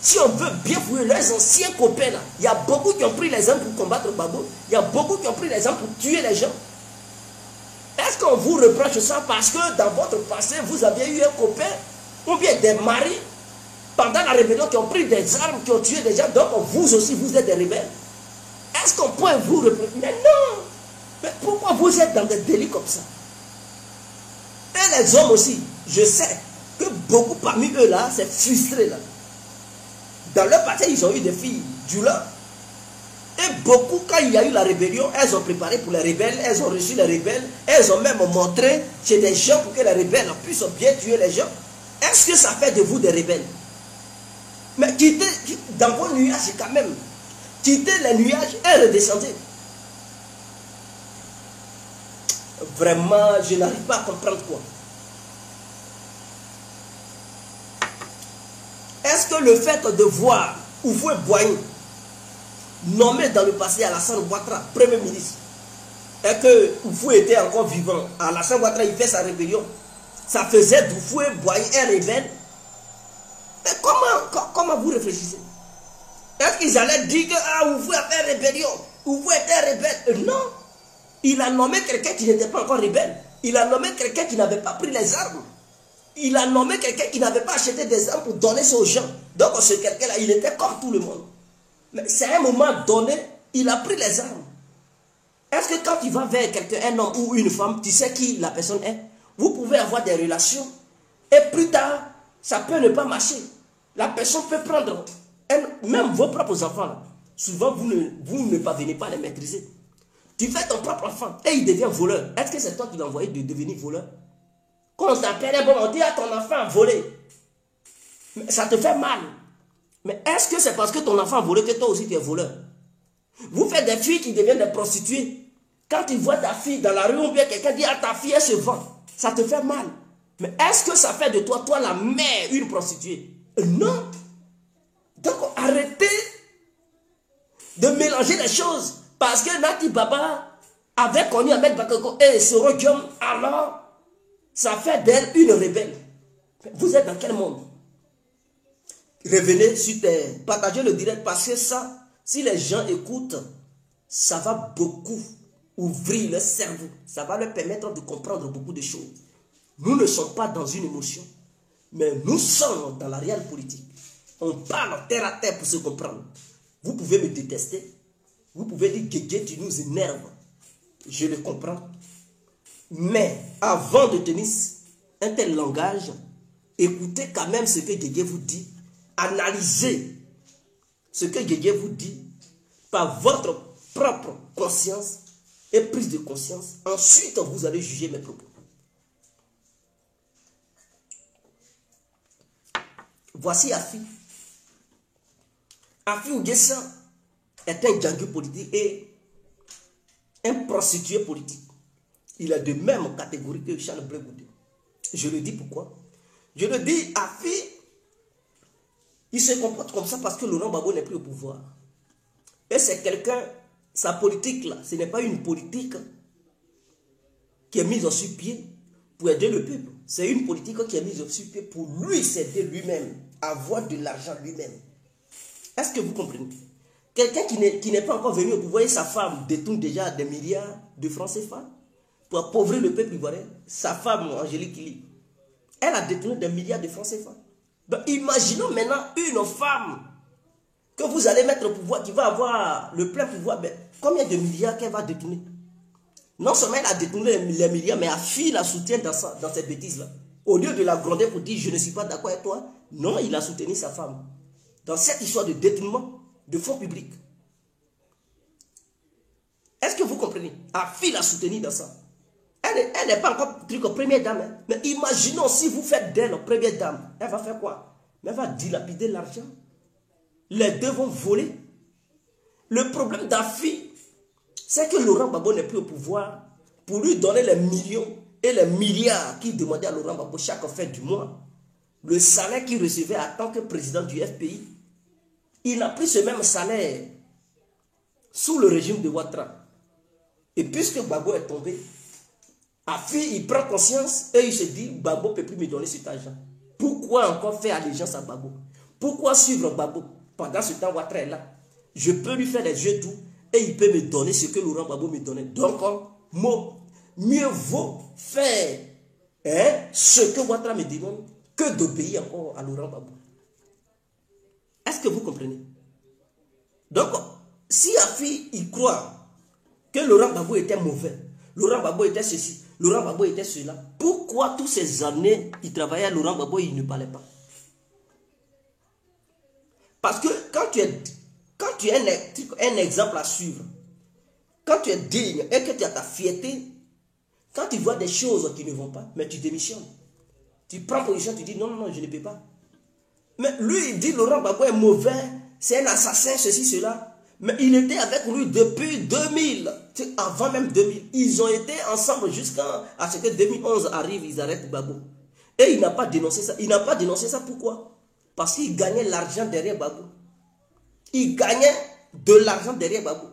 si on veut bien fouiller leurs anciens copains là, il y a beaucoup qui ont pris les armes pour combattre Gbagbo, il y a beaucoup qui ont pris les armes pour tuer les gens. Est-ce qu'on vous reproche ça parce que dans votre passé, vous aviez eu un copain ou bien des maris pendant la rébellion qui ont pris des armes, qui ont tué des gens, donc vous aussi vous êtes des rebelles? Est-ce qu'on peut vous reprocher? Mais non! Mais pourquoi vous êtes dans des délits comme ça? Et les hommes aussi, je sais que beaucoup parmi eux là, c'est frustré là. Dans leur passé, ils ont eu des filles du là. Et beaucoup, quand il y a eu la rébellion, elles ont préparé pour les rebelles, elles ont reçu les rebelles, elles ont même montré chez des gens pour que les rebelles puissent bien tuer les gens. Est-ce que ça fait de vous des rebelles? Mais quittez dans vos nuages quand même. Quittez les nuages et redescendez. Vraiment, je n'arrive pas à comprendre quoi. Est-ce que le fait de voir Houphouët-Boigny nommé dans le passé Alassane Ouattara, Premier ministre, et que Houphouët était encore vivant, Alassane Ouattara il fait sa rébellion, ça faisait d'Houphouët-Boigny un rebelle? Mais comment vous réfléchissez? Est-ce qu'ils allaient dire que Houphouët a fait rébellion, Houphouët était rebelle? Non, il a nommé quelqu'un qui n'était pas encore rebelle, il a nommé quelqu'un qui n'avait pas pris les armes. Il a nommé quelqu'un qui n'avait pas acheté des armes pour donner ça aux gens. Donc ce quelqu'un-là, il était comme tout le monde. Mais c'est à un moment donné, il a pris les armes. Est-ce que quand tu vas vers quelqu'un, un homme ou une femme, tu sais qui la personne est? Vous pouvez avoir des relations. Et plus tard, ça peut ne pas marcher. La personne peut prendre, même vos propres enfants, là, souvent vous ne parvenez pas à les maîtriser. Tu fais ton propre enfant et il devient voleur. Est-ce que c'est toi qui l'as envoyé de devenir voleur? Quand on t'appelle, bon, on dit à ton enfant a volé. Mais ça te fait mal. Mais est-ce que c'est parce que ton enfant a volé que toi aussi tu es voleur? Vous faites des filles qui deviennent des prostituées. Quand tu vois ta fille dans la rue ou bien quelqu'un dit à ta fille elle se vend, ça te fait mal. Mais est-ce que ça fait de toi, la mère, une prostituée? Non. Donc arrêtez de mélanger les choses. Parce que Nati Baba avait connu Ahmed Bakayoko et Soro Diom, alors ça fait d'elle une rebelle. Vous êtes dans quel monde? Revenez sur terre, partagez le direct parce que ça, si les gens écoutent, ça va beaucoup ouvrir leur cerveau. Ça va leur permettre de comprendre beaucoup de choses. Nous ne sommes pas dans une émotion, mais nous sommes dans la réelle politique. On parle terre à terre pour se comprendre. Vous pouvez me détester. Vous pouvez dire Guégué, tu nous énerves. Je le comprends. Mais avant de tenir un tel langage, écoutez quand même ce que Guégué vous dit. Analysez ce que Guégué vous dit par votre propre conscience et prise de conscience. Ensuite, vous allez juger mes propos. Voici Afi. Afi Ouguessa est un gangue politique et un prostitué politique. Il est de même catégorie que Charles Blé Goudé. Je le dis pourquoi? Je le dis, Afi, il se comporte comme ça parce que Laurent Gbagbo n'est plus au pouvoir. Et c'est quelqu'un, sa politique là, ce n'est pas une politique qui est mise sur pied pour aider le peuple. C'est une politique qui est mise sur pied pour lui s'aider lui-même, avoir de l'argent lui-même. Est-ce que vous comprenez? Quelqu'un qui n'est pas encore venu au pouvoir et sa femme détourne déjà des milliards de francs CFA pour appauvrir le peuple ivoirien. Sa femme, Angélique Kili, elle a détourné des milliards de francs CFA. Donc imaginons maintenant une femme que vous allez mettre au pouvoir, qui va avoir le plein pouvoir. Ben, combien de milliards qu'elle va détourner? Non seulement elle a détourné les milliards, mais Afi la soutient dans cette bêtise-là. Au lieu de la gronder pour dire je ne suis pas d'accord avec toi, non, il a soutenu sa femme. Dans cette histoire de détournement de fonds publics. Est-ce que vous comprenez? Afi l'a soutenu dans ça. Elle n'est pas encore truc première dame. Hein. Mais imaginons si vous faites d'elle première dame. Elle va faire quoi? Elle va dilapider l'argent. Les deux vont voler. Le problème d'Afi, c'est que Laurent Gbagbo n'est plus au pouvoir pour lui donner les millions et les milliards qu'il demandait à Laurent Gbagbo chaque fin du mois. Le salaire qu'il recevait en tant que président du FPI, il n'a plus ce même salaire sous le régime de Ouattara. Et puisque Gbagbo est tombé, Afi, il prend conscience et il se dit, Gbagbo ne peut plus me donner cet argent. Pourquoi encore faire allégeance à Gbagbo? Pourquoi suivre Gbagbo? Pendant ce temps, Ouattara est là. Je peux lui faire les yeux doux et il peut me donner ce que Laurent Gbagbo me donnait. Donc, mieux vaut faire ce que Ouattara me demande que d'obéir encore à Laurent Gbagbo. Est-ce que vous comprenez? Donc, si Afi, il croit que Laurent Gbagbo était mauvais, Laurent Gbagbo était ceci, Laurent Gbagbo était cela, pourquoi toutes ces années, il travaillait à Laurent Gbagbo et il ne parlait pas? Parce que quand tu es un exemple à suivre, quand tu es digne et que tu as ta fierté, quand tu vois des choses qui ne vont pas, mais tu démissionnes. Tu prends position, tu dis non, non, non, je ne peux pas. Mais lui, il dit Laurent Gbagbo est mauvais, c'est un assassin, ceci, cela. Mais il était avec lui depuis 2000, avant même 2000. Ils ont été ensemble jusqu'à ce que 2011 arrive, ils arrêtent Gbagbo. Et il n'a pas dénoncé ça. Il n'a pas dénoncé ça, pourquoi? Parce qu'il gagnait l'argent derrière Gbagbo. Il gagnait de l'argent derrière Gbagbo.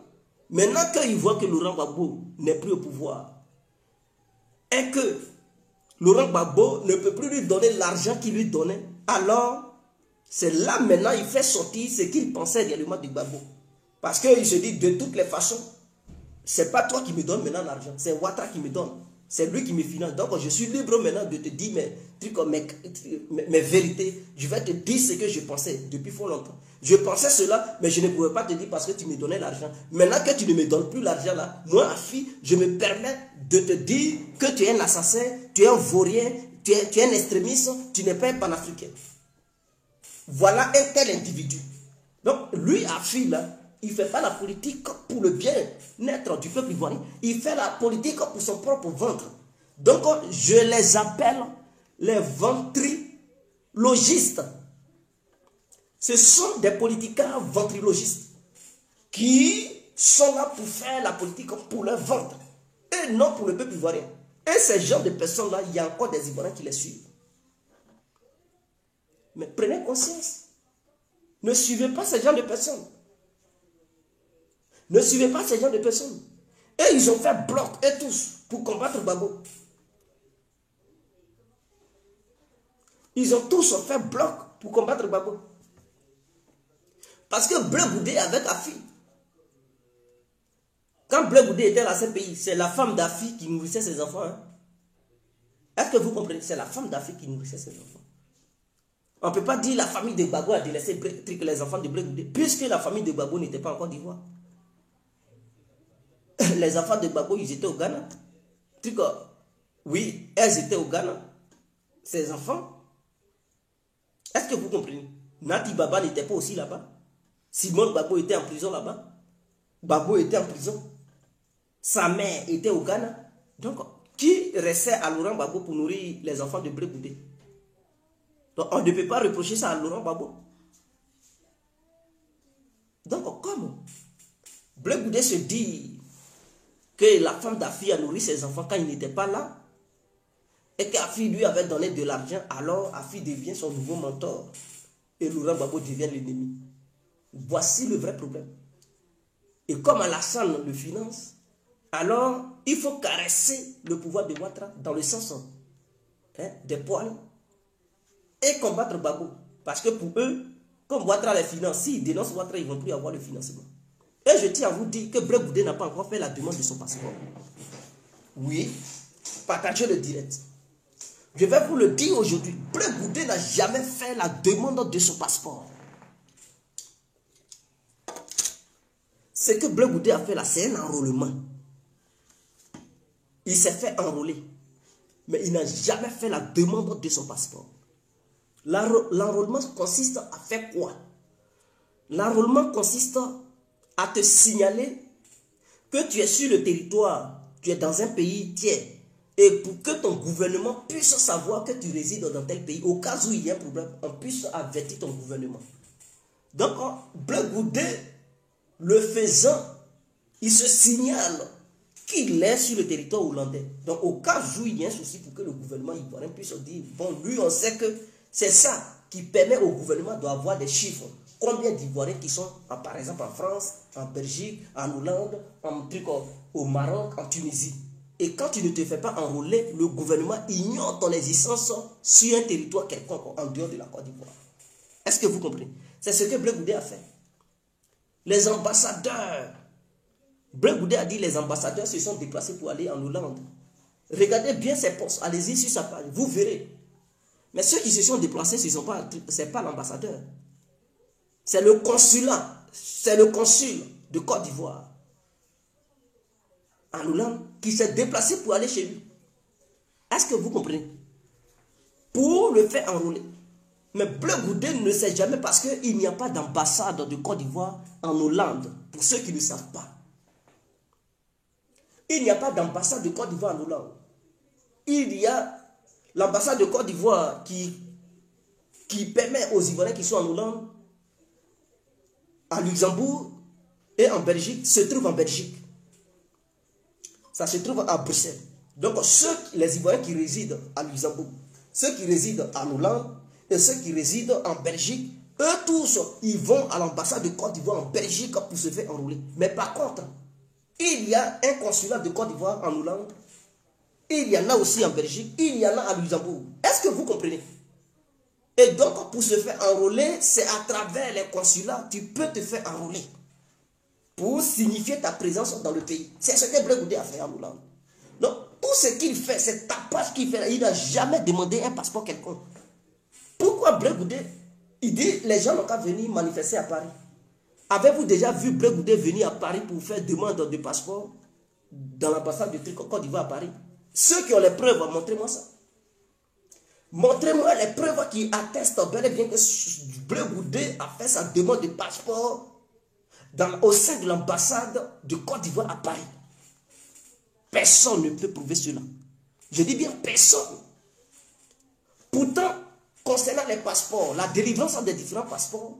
Maintenant qu'il voit que Laurent Gbagbo n'est plus au pouvoir, et que Laurent Gbagbo ne peut plus lui donner l'argent qu'il lui donnait, alors c'est là maintenant il fait sortir ce qu'il pensait réellement de Gbagbo. Parce qu'il se dit de toutes les façons, c'est pas toi qui me donnes maintenant l'argent, c'est Ouattara qui me donne. C'est lui qui me finance. Donc je suis libre maintenant de te dire mes vérités. Je vais te dire ce que je pensais depuis fort longtemps. Je pensais cela, mais je ne pouvais pas te dire parce que tu me donnais l'argent. Maintenant que tu ne me donnes plus l'argent là, moi, Afi, je me permets de te dire que tu es un assassin, tu es un vaurien, tu es un extrémiste, tu n'es pas un panafricain. Voilà un tel individu. Donc lui, Afi là, il ne fait pas la politique pour le bien-être du peuple ivoirien. Il fait la politique pour son propre ventre. Donc, je les appelle les ventrilogistes. Ce sont des politiciens ventrilogistes qui sont là pour faire la politique pour leur ventre et non pour le peuple ivoirien. Et ces genres de personnes-là, il y a encore des Ivoiriens qui les suivent. Mais prenez conscience. Ne suivez pas ces genres de personnes. Ne suivez pas ces gens de personnes. Et ils ont fait bloc, et tous, pour combattre Gbagbo. Ils ont tous fait bloc pour combattre Gbagbo. Parce que Blé Goudé avec Afi. Quand Blé Goudé était à la CPI, c'est la femme d'Afi qui nourrissait ses enfants. Hein? Est-ce que vous comprenez? C'est la femme d'Afi qui nourrissait ses enfants. On ne peut pas dire la famille de Gbagbo a délaissé les enfants de Blé Goudé, puisque la famille de Gbagbo n'était pas en Côte d'Ivoire. Les enfants de Gbagbo, ils étaient au Ghana. Oui, elles étaient au Ghana. Ces enfants. Est-ce que vous comprenez? Nati Baba n'était pas aussi là-bas. Simone Gbagbo était en prison là-bas. Gbagbo était en prison. Sa mère était au Ghana. Donc, qui restait à Laurent Gbagbo pour nourrir les enfants de Blé Goudé? Donc, on ne peut pas reprocher ça à Laurent Gbagbo. Donc, comme Blé Goudé se dit que la femme d'Afi a nourri ses enfants quand il n'était pas là, et qu'Afi lui avait donné de l'argent, alors Afi devient son nouveau mentor, et Laurent Gbagbo devient l'ennemi. Voici le vrai problème. Et comme Alassane le finance, alors il faut caresser le pouvoir de Ouattara dans le sens des poils et combattre Gbagbo. Parce que pour eux, comme Ouattara les finance, s'ils dénoncent Ouattara, ils ne vont plus avoir le financement. Et je tiens à vous dire que Blé Goudé n'a pas encore fait la demande de son passeport. Oui, partagez le direct. Je vais vous le dire aujourd'hui, Blé Goudé n'a jamais fait la demande de son passeport. Ce que Blé Goudé a fait là, c'est un enrôlement. Il s'est fait enrôler. Mais il n'a jamais fait la demande de son passeport. L'enrôlement consiste à faire quoi? L'enrôlement consiste à te signaler que tu es sur le territoire, tu es dans un pays tiers. Et pour que ton gouvernement puisse savoir que tu résides dans tel pays, au cas où il y a un problème, on puisse avertir ton gouvernement. Donc, Blé Goudé, le faisant, il se signale qu'il est sur le territoire hollandais. Donc, au cas où il y a un souci pour que le gouvernement ivoirien puisse dire, bon, lui, on sait que c'est ça qui permet au gouvernement d'avoir des chiffres. Combien d'Ivoiriens qui sont, par exemple, en France, en Belgique, en Hollande, au Maroc, en Tunisie. Et quand tu ne te fais pas enrôler, le gouvernement ignore ton existence sur un territoire quelconque en dehors de la Côte d'Ivoire. Est-ce que vous comprenez? C'est ce que Blé Goudé a fait. Les ambassadeurs, Blé Goudé a dit les ambassadeurs se sont déplacés pour aller en Hollande. Regardez bien ces postes, allez-y sur sa page, vous verrez. Mais ceux qui se sont déplacés, ce n'est pas l'ambassadeur. C'est le consulat, c'est le consul de Côte d'Ivoire en Hollande qui s'est déplacé pour aller chez lui. Est-ce que vous comprenez? Pour le faire enrôler. Mais Blé Goudé ne sait jamais parce qu'il n'y a pas d'ambassade de Côte d'Ivoire en Hollande, pour ceux qui ne savent pas. Il n'y a pas d'ambassade de Côte d'Ivoire en Hollande. Il y a l'ambassade de Côte d'Ivoire qui permet aux Ivoiriens qui sont en Hollande, à Luxembourg et en Belgique, se trouve en Belgique. Ça se trouve à Bruxelles. Donc, les Ivoiriens qui résident à Luxembourg, ceux qui résident en Hollande et ceux qui résident en Belgique, eux tous, ils vont à l'ambassade de Côte d'Ivoire en Belgique pour se faire enrôler. Mais par contre, il y a un consulat de Côte d'Ivoire en Hollande, il y en a aussi en Belgique, il y en a à Luxembourg. Est-ce que vous comprenez? Et donc, pour se faire enrôler, c'est à travers les consulats, tu peux te faire enrôler pour signifier ta présence dans le pays. C'est ce que Blé Goudé a fait en Hollande. Donc, tout ce qu'il fait, c'est tapage qu'il fait. Il n'a jamais demandé un passeport quelconque. Pourquoi Blé Goudé? Il dit, les gens n'ont qu'à venir manifester à Paris. Avez-vous déjà vu Blé Goudé venir à Paris pour faire demande de passeport dans l'ambassade de Côte d'Ivoire à Paris? Ceux qui ont les preuves, montrez-moi ça. Montrez-moi les preuves qui attestent bel et bien que Blé Goudé a fait sa demande de passeport au sein de l'ambassade de Côte d'Ivoire à Paris. Personne ne peut prouver cela. Je dis bien personne. Pourtant, concernant les passeports, la délivrance des différents passeports,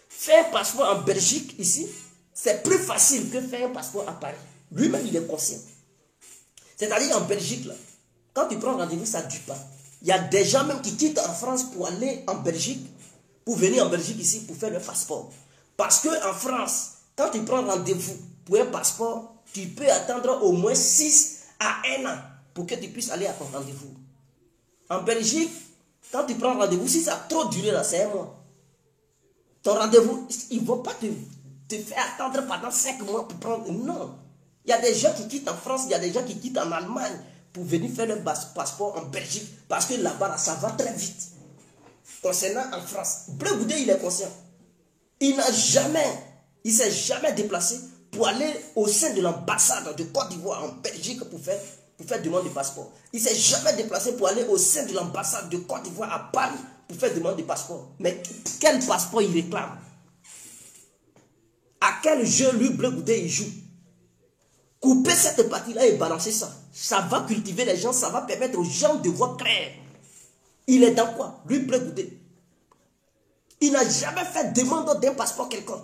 faire un passeport en Belgique ici, c'est plus facile que faire un passeport à Paris. Lui-même, il est conscient. C'est-à-dire en Belgique, là, quand tu prends rendez-vous, ça ne dure pas. Il y a des gens même qui quittent en France pour aller en Belgique, pour venir en Belgique ici pour faire le passeport. Parce qu'en France, quand tu prends rendez-vous pour un passeport, tu peux attendre au moins 6 à 1 an pour que tu puisses aller à ton rendez-vous. En Belgique, quand tu prends rendez-vous, si ça a trop duré là, c'est 1 mois. Ton rendez-vous, ils ne vont pas te faire attendre pendant 5 mois pour prendre... Non. Il y a des gens qui quittent en France, il y a des gens qui quittent en Allemagne pour venir faire leur passeport en Belgique. Parce que là-bas, ça va très vite. Concernant en France, Blé Goudé, il est conscient. Il ne s'est jamais déplacé pour aller au sein de l'ambassade de Côte d'Ivoire en Belgique pour faire demande de passeport. Il ne s'est jamais déplacé pour aller au sein de l'ambassade de Côte d'Ivoire à Paris pour faire demande de passeport. Mais quel passeport il réclame? À quel jeu lui, Blé Goudé, il joue? Couper cette partie-là et balancer ça. Ça va cultiver les gens, ça va permettre aux gens de voir clair. Il est dans quoi? Lui, Blé Goudé. Il n'a jamais fait demande d'un passeport quelconque.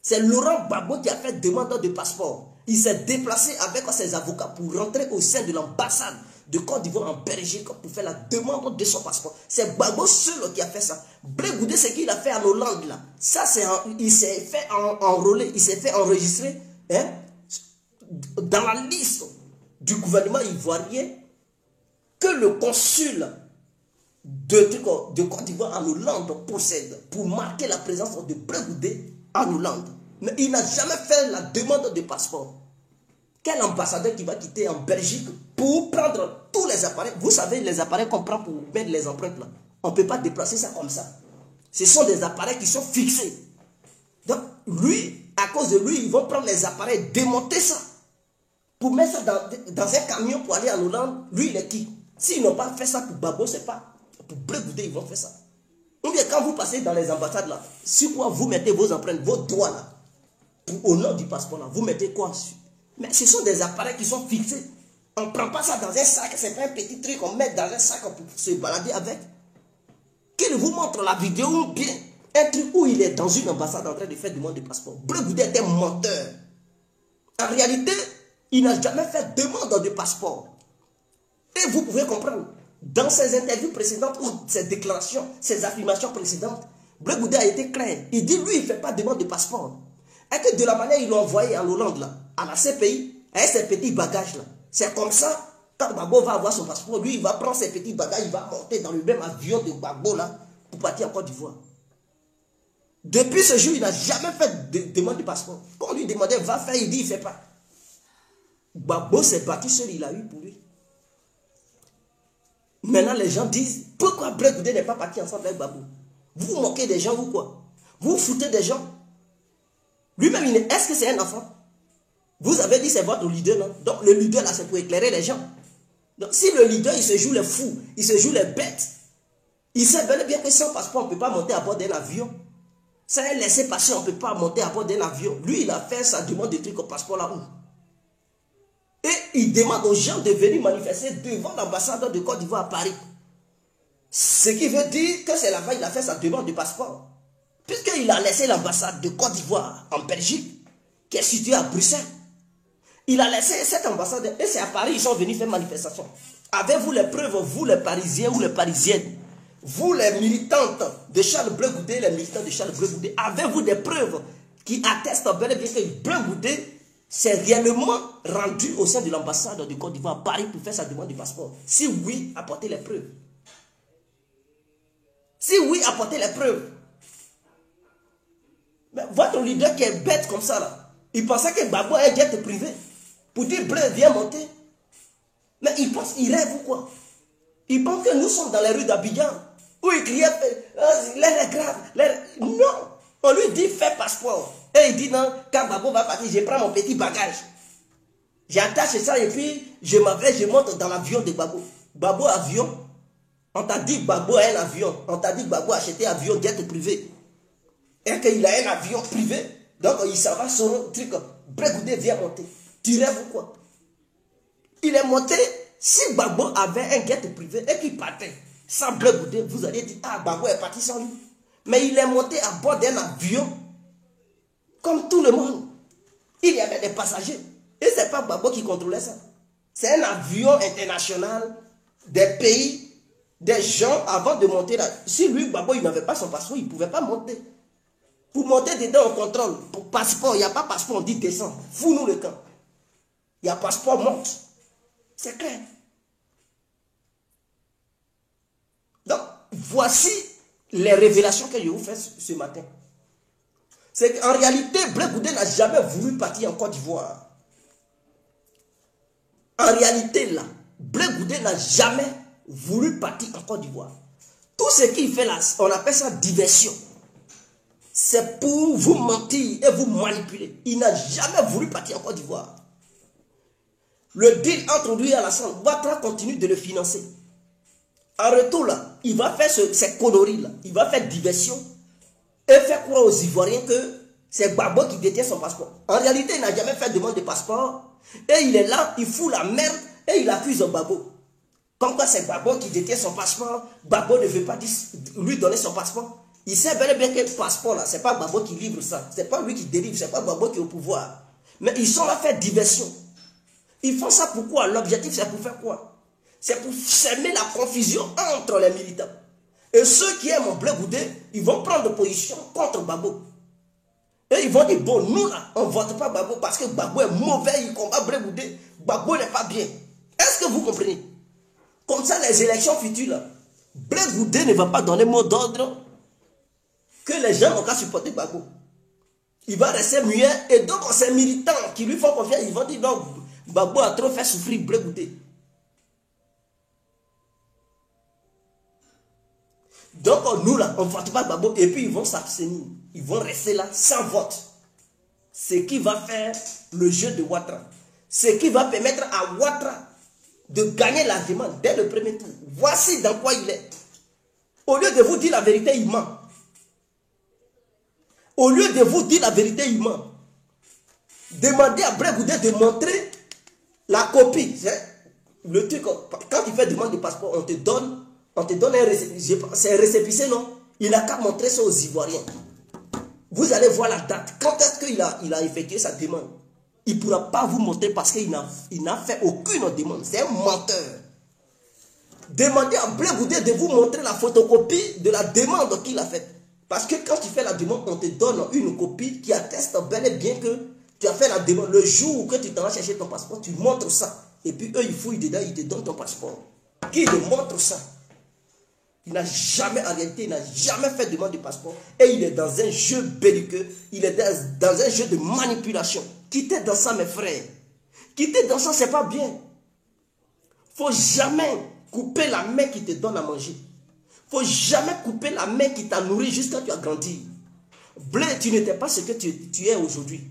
C'est Laurent Gbagbo qui a fait demande de passeport. Il s'est déplacé avec ses avocats pour rentrer au sein de l'ambassade de Côte d'Ivoire en Belgique pour faire la demande de son passeport. C'est Gbagbo seul qui a fait ça. Blé Goudé, c'est qu'il a fait en Hollande là. Ça, il s'est fait enrôler, il s'est fait enregistrer dans la liste du gouvernement ivoirien que le consul de Côte d'Ivoire en Hollande possède pour marquer la présence de Blé Goudé en Hollande. Mais il n'a jamais fait la demande de passeport. Quel ambassadeur qui va quitter en Belgique pour prendre tous les appareils? Vous savez, les appareils qu'on prend pour mettre les empreintes là, on ne peut pas déplacer ça comme ça. Ce sont des appareils qui sont fixés. Donc, lui, à cause de lui, ils vont prendre les appareils, démonter ça, pour mettre ça dans un camion pour aller en Hollande. Lui, il est qui? S'ils n'ont pas fait ça pour Gbagbo, c'est pas pour Blé Goudé, ils vont faire ça. Ou bien quand vous passez dans les ambassades là, sur quoi vous mettez vos empreintes, vos doigts là, au nom du passeport là, vous mettez quoi? Mais ce sont des appareils qui sont fixés. On ne prend pas ça dans un sac, c'est pas un petit truc qu'on met dans un sac pour se balader avec. Qu'il vous montre la vidéo ou bien un truc où il est dans une ambassade en train de faire demande de passeport. Blé Goudé est un menteur. En réalité, il n'a jamais fait demande de passeport. Et vous pouvez comprendre, dans ses interviews précédentes ou ses déclarations, ses affirmations précédentes, Blé Goudé a été clair. Il dit, lui, il ne fait pas demande de passeport. Et que de la manière ils l'ont envoyé en Hollande, là, à la CPI, avec ses petits bagages, là. C'est comme ça, quand Gbagbo va avoir son passeport, lui, il va prendre ses petits bagages, il va monter dans le même avion de Gbagbo, là, pour partir en Côte d'Ivoire. Depuis ce jour, il n'a jamais fait de demande de passeport. Quand on lui demandait, va faire, il dit, il ne fait pas. Gbagbo s'est battu seul, il a eu pour lui. Maintenant, les gens disent, pourquoi Blé Goudé n'est pas parti ensemble avec Gbagbo? Vous moquez des gens ou quoi? Vous foutez des gens? Lui-même, est-ce que c'est un enfant? Vous avez dit c'est votre leader, non? Donc le leader là, c'est pour éclairer les gens. Donc si le leader, il se joue les fous, il se joue les bêtes, il sait bel et bien que sans passeport, on ne peut pas monter à bord d'un avion. Sans un laisser-passer, on ne peut pas monter à bord d'un avion. Lui, il a fait sa demande de trucs au passeport là où? Et il demande aux gens de venir manifester devant l'ambassade de Côte d'Ivoire à Paris. Ce qui veut dire que c'est là-bas qu'il a fait sa demande de passeport. Puisqu'il a laissé l'ambassade de Côte d'Ivoire en Belgique, qui est située à Bruxelles. Il a laissé cette ambassade, et c'est à Paris, ils sont venus faire manifestation. Avez-vous les preuves, vous les Parisiens ou les Parisiennes, vous les militantes de Charles Blé Goudé, les militants de Charles Blé Goudé, avez-vous des preuves qui attestent bel et bien que Blé Goudé s'est réellement rendu au sein de l'ambassade de Côte d'Ivoire à Paris pour faire sa demande de passeport? Si oui, apportez les preuves. Si oui, apportez les preuves. Mais votre leader qui est bête comme ça, là, il pensait que Gbagbo est jet privé. Pour dire, Blé, viens monter. Mais il pense, il rêve ou quoi? Il pense que nous sommes dans les rues d'Abidjan, où il criait, l'air est grave. Non, on lui dit, fais passeport. Et il dit, non, quand Gbagbo va partir, je prends mon petit bagage. J'attache ça et puis, je m'avais, je monte dans l'avion de Gbagbo. Gbagbo avion. On t'a dit Gbagbo a un avion. On t'a dit Gbagbo a acheté un avion jet privé. Et qu'il a un avion privé. Donc il s'en va sur un truc. Blé Goudé vient monter. Tu rêves ou quoi? Il est monté. Si Gbagbo avait un jet privé et qu'il partait sans Blé Goudé, vous allez dire, ah, Gbagbo est parti sans lui. Mais il est monté à bord d'un avion. Comme tout le monde. Il y avait des passagers. Et ce n'est pas Gbagbo qui contrôlait ça. C'est un avion international des pays, des gens avant de monter là. Si lui, Gbagbo, il n'avait pas son passeport, il ne pouvait pas monter. Pour monter dedans, on contrôle. Pour passeport, il n'y a pas passeport, on dit descend. Fous-nous le camp. Il y a passeport, monte. C'est clair. Donc, voici les révélations que je vous fais ce matin. C'est qu'en réalité, Blé Goudé n'a jamais voulu partir en Côte d'Ivoire. En réalité, là, Blé Goudé n'a jamais voulu partir en Côte d'Ivoire. Tout ce qu'il fait là, on appelle ça diversion. C'est pour vous mentir et vous manipuler. Il n'a jamais voulu partir en Côte d'Ivoire. Le deal entre lui et Alassane, Ouattara continue de le financer. En retour, là, il va faire ces conneries là. Il va faire diversion et faire croire aux Ivoiriens que c'est Gbagbo qui détient son passeport. En réalité, il n'a jamais fait de demande de passeport. Et il est là, il fout la merde et il accuse Gbagbo. Comme quoi c'est Gbagbo qui détient son passeport, Gbagbo ne veut pas lui donner son passeport. Il sait bel et bien que le passeport là, c'est pas Gbagbo qui livre ça, c'est pas lui qui délivre, c'est pas Gbagbo qui est au pouvoir. Mais ils sont là faire diversion. Ils font ça pourquoi? L'objectif c'est pour faire quoi? C'est pour semer la confusion entre les militants. Et ceux qui aiment Blé Goudé, ils vont prendre position contre Gbagbo. Et ils vont dire, bon, nous là, on ne vote pas Gbagbo parce que Gbagbo est mauvais, il combat Blé Goudé. Gbagbo n'est pas bien. Est-ce que vous comprenez? Comme ça, les élections futures là, Blé Goudé ne va pas donner mot d'ordre que les gens n'ont qu'à supporter Gbagbo. Il va rester muet et donc ces militants qui lui font confiance, ils vont dire non, Gbagbo a trop fait souffrir Blé Goudé. Donc nous là, on ne vote pas Gbagbo et puis ils vont s'abstenir. Ils vont rester là sans vote. Ce qui va faire le jeu de Ouattara. Ce qui va permettre à Ouattara de gagner l'argument dès le premier tour. Voici dans quoi il est. Au lieu de vous dire la vérité, il ment. Au lieu de vous dire la vérité, il ment. Demandez à Blé Goudé de montrer la copie. Le truc, quand tu fais demande de passeport, on te donne un récépissé. C'est un récépissé, non? Il n'a qu'à montrer ça aux Ivoiriens. Vous allez voir la date. Quand est-ce qu'il a effectué sa demande? Il ne pourra pas vous montrer parce qu'il n'a fait aucune demande. C'est un menteur. Demandez à Blé Goudé de vous montrer la photocopie de la demande qu'il a faite. Parce que quand tu fais la demande, on te donne une copie qui atteste bel et bien que tu as fait la demande. Le jour que tu t'en vas chercher ton passeport, tu montres ça. Et puis eux, ils fouillent dedans, ils te donnent ton passeport. Qui te montre ça? Il n'a jamais, en réalité, il n'a jamais fait demande de passeport. Et il est dans un jeu belliqueux. Il est dans un jeu de manipulation. Quittez dans ça, mes frères. Quittez dans ça, c'est pas bien. Il ne faut jamais couper la main qui te donne à manger. Il ne faut jamais couper la main qui t'a nourri jusqu'à ce que tu as grandi. Blé, tu n'étais pas ce que tu es aujourd'hui.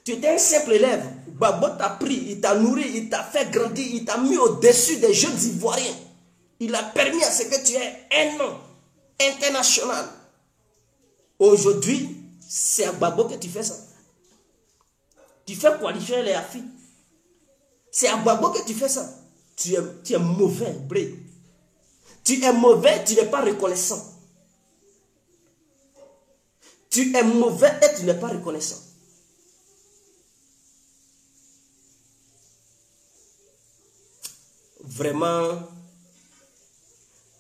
Tu étais un simple élève. Gbagbo t'a pris, il t'a nourri, il t'a fait grandir, il t'a mis au-dessus des jeunes Ivoiriens. Il a permis à ce que tu aies un nom international. Aujourd'hui, c'est à Gbagbo que tu fais ça. Tu fais qualifier les Afriques. C'est à Gbagbo que tu fais ça. Tu es mauvais, Blé. Tu es mauvais, tu n'es pas reconnaissant. Tu es mauvais et tu n'es pas reconnaissant. Vraiment,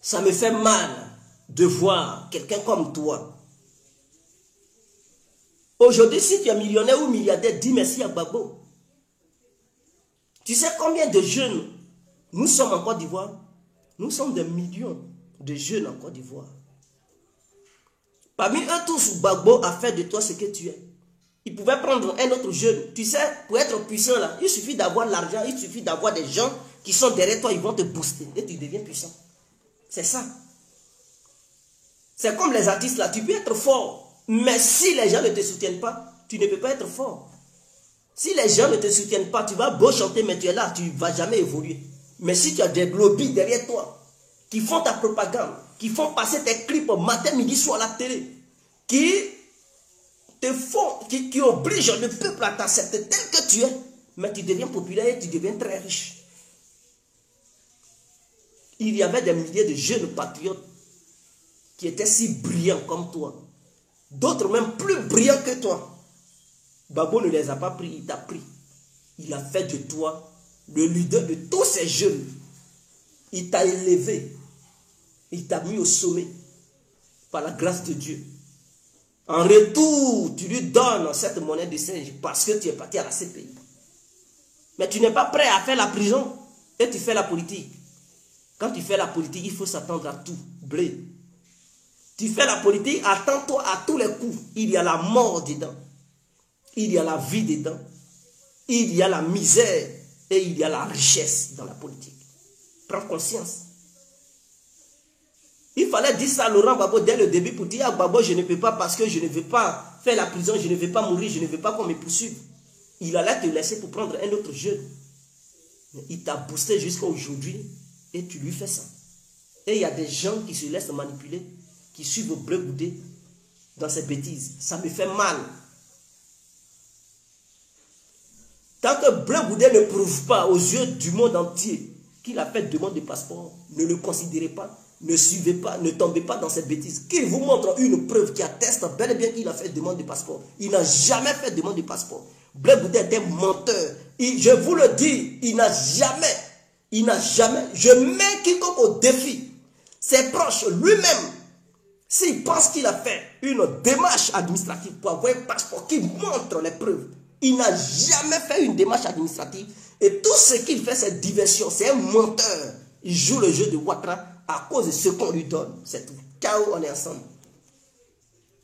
ça me fait mal de voir quelqu'un comme toi. Aujourd'hui, si tu es millionnaire ou milliardaire, dis merci à Gbagbo. Tu sais combien de jeunes nous sommes en Côte d'Ivoire? Nous sommes des millions de jeunes en Côte d'Ivoire. Parmi eux tous, Gbagbo a fait de toi ce que tu es. Il pouvait prendre un autre jeune. Tu sais, pour être puissant là, il suffit d'avoir l'argent, il suffit d'avoir des gens qui sont derrière toi, ils vont te booster et tu deviens puissant. C'est ça. C'est comme les artistes là, tu peux être fort, mais si les gens ne te soutiennent pas, tu ne peux pas être fort. Si les gens ne te soutiennent pas, tu vas beau chanter, mais tu es là, tu ne vas jamais évoluer. Mais si tu as des lobbies derrière toi, qui font ta propagande, qui font passer tes clips matin, midi, soir à la télé, qui obligent le peuple à t'accepter tel que tu es, mais tu deviens populaire et tu deviens très riche. Il y avait des milliers de jeunes patriotes qui étaient si brillants comme toi. D'autres même plus brillants que toi. Gbagbo ne les a pas pris, il t'a pris. Il a fait de toi le leader de tous ces jeunes. Il t'a élevé. Il t'a mis au sommet par la grâce de Dieu. En retour, tu lui donnes cette monnaie de singe parce que tu es parti à la CPI. Mais tu n'es pas prêt à faire la prison et tu fais la politique. Quand tu fais la politique, il faut s'attendre à tout. Blé. Tu fais la politique, attends-toi à tous les coups. Il y a la mort dedans. Il y a la vie dedans. Il y a la misère et il y a la richesse dans la politique. Prends conscience. Il fallait dire ça à Laurent Gbagbo dès le début pour dire à Gbagbo, je ne peux pas parce que je ne veux pas faire la prison, je ne veux pas mourir, je ne veux pas qu'on me poursuive. Il allait te laisser pour prendre un autre jeune. Mais il t'a boosté jusqu'à aujourd'hui et tu lui fais ça. Et il y a des gens qui se laissent manipuler, qui suivent Blé Goudé dans ces bêtises. Ça me fait mal. Tant que Blé Goudé ne prouve pas aux yeux du monde entier qu'il a fait demande de passeport, ne le considérez pas, ne suivez pas, ne tombez pas dans cette bêtise. Qu'il vous montre une preuve qui atteste bel et bien qu'il a fait demande de passeport. Il n'a jamais fait demande de passeport. Blaise Goudé est un menteur. Je vous le dis, il n'a jamais, je mets quiconque au défi. Ses proches, lui-même, s'il pense qu'il a fait une démarche administrative pour avoir un passeport qui montre les preuves, il n'a jamais fait une démarche administrative. Et tout ce qu'il fait, c'est diversion. C'est un menteur. Il joue le jeu de Ouattara à cause de ce qu'on lui donne. C'est tout. Chaos, on est ensemble.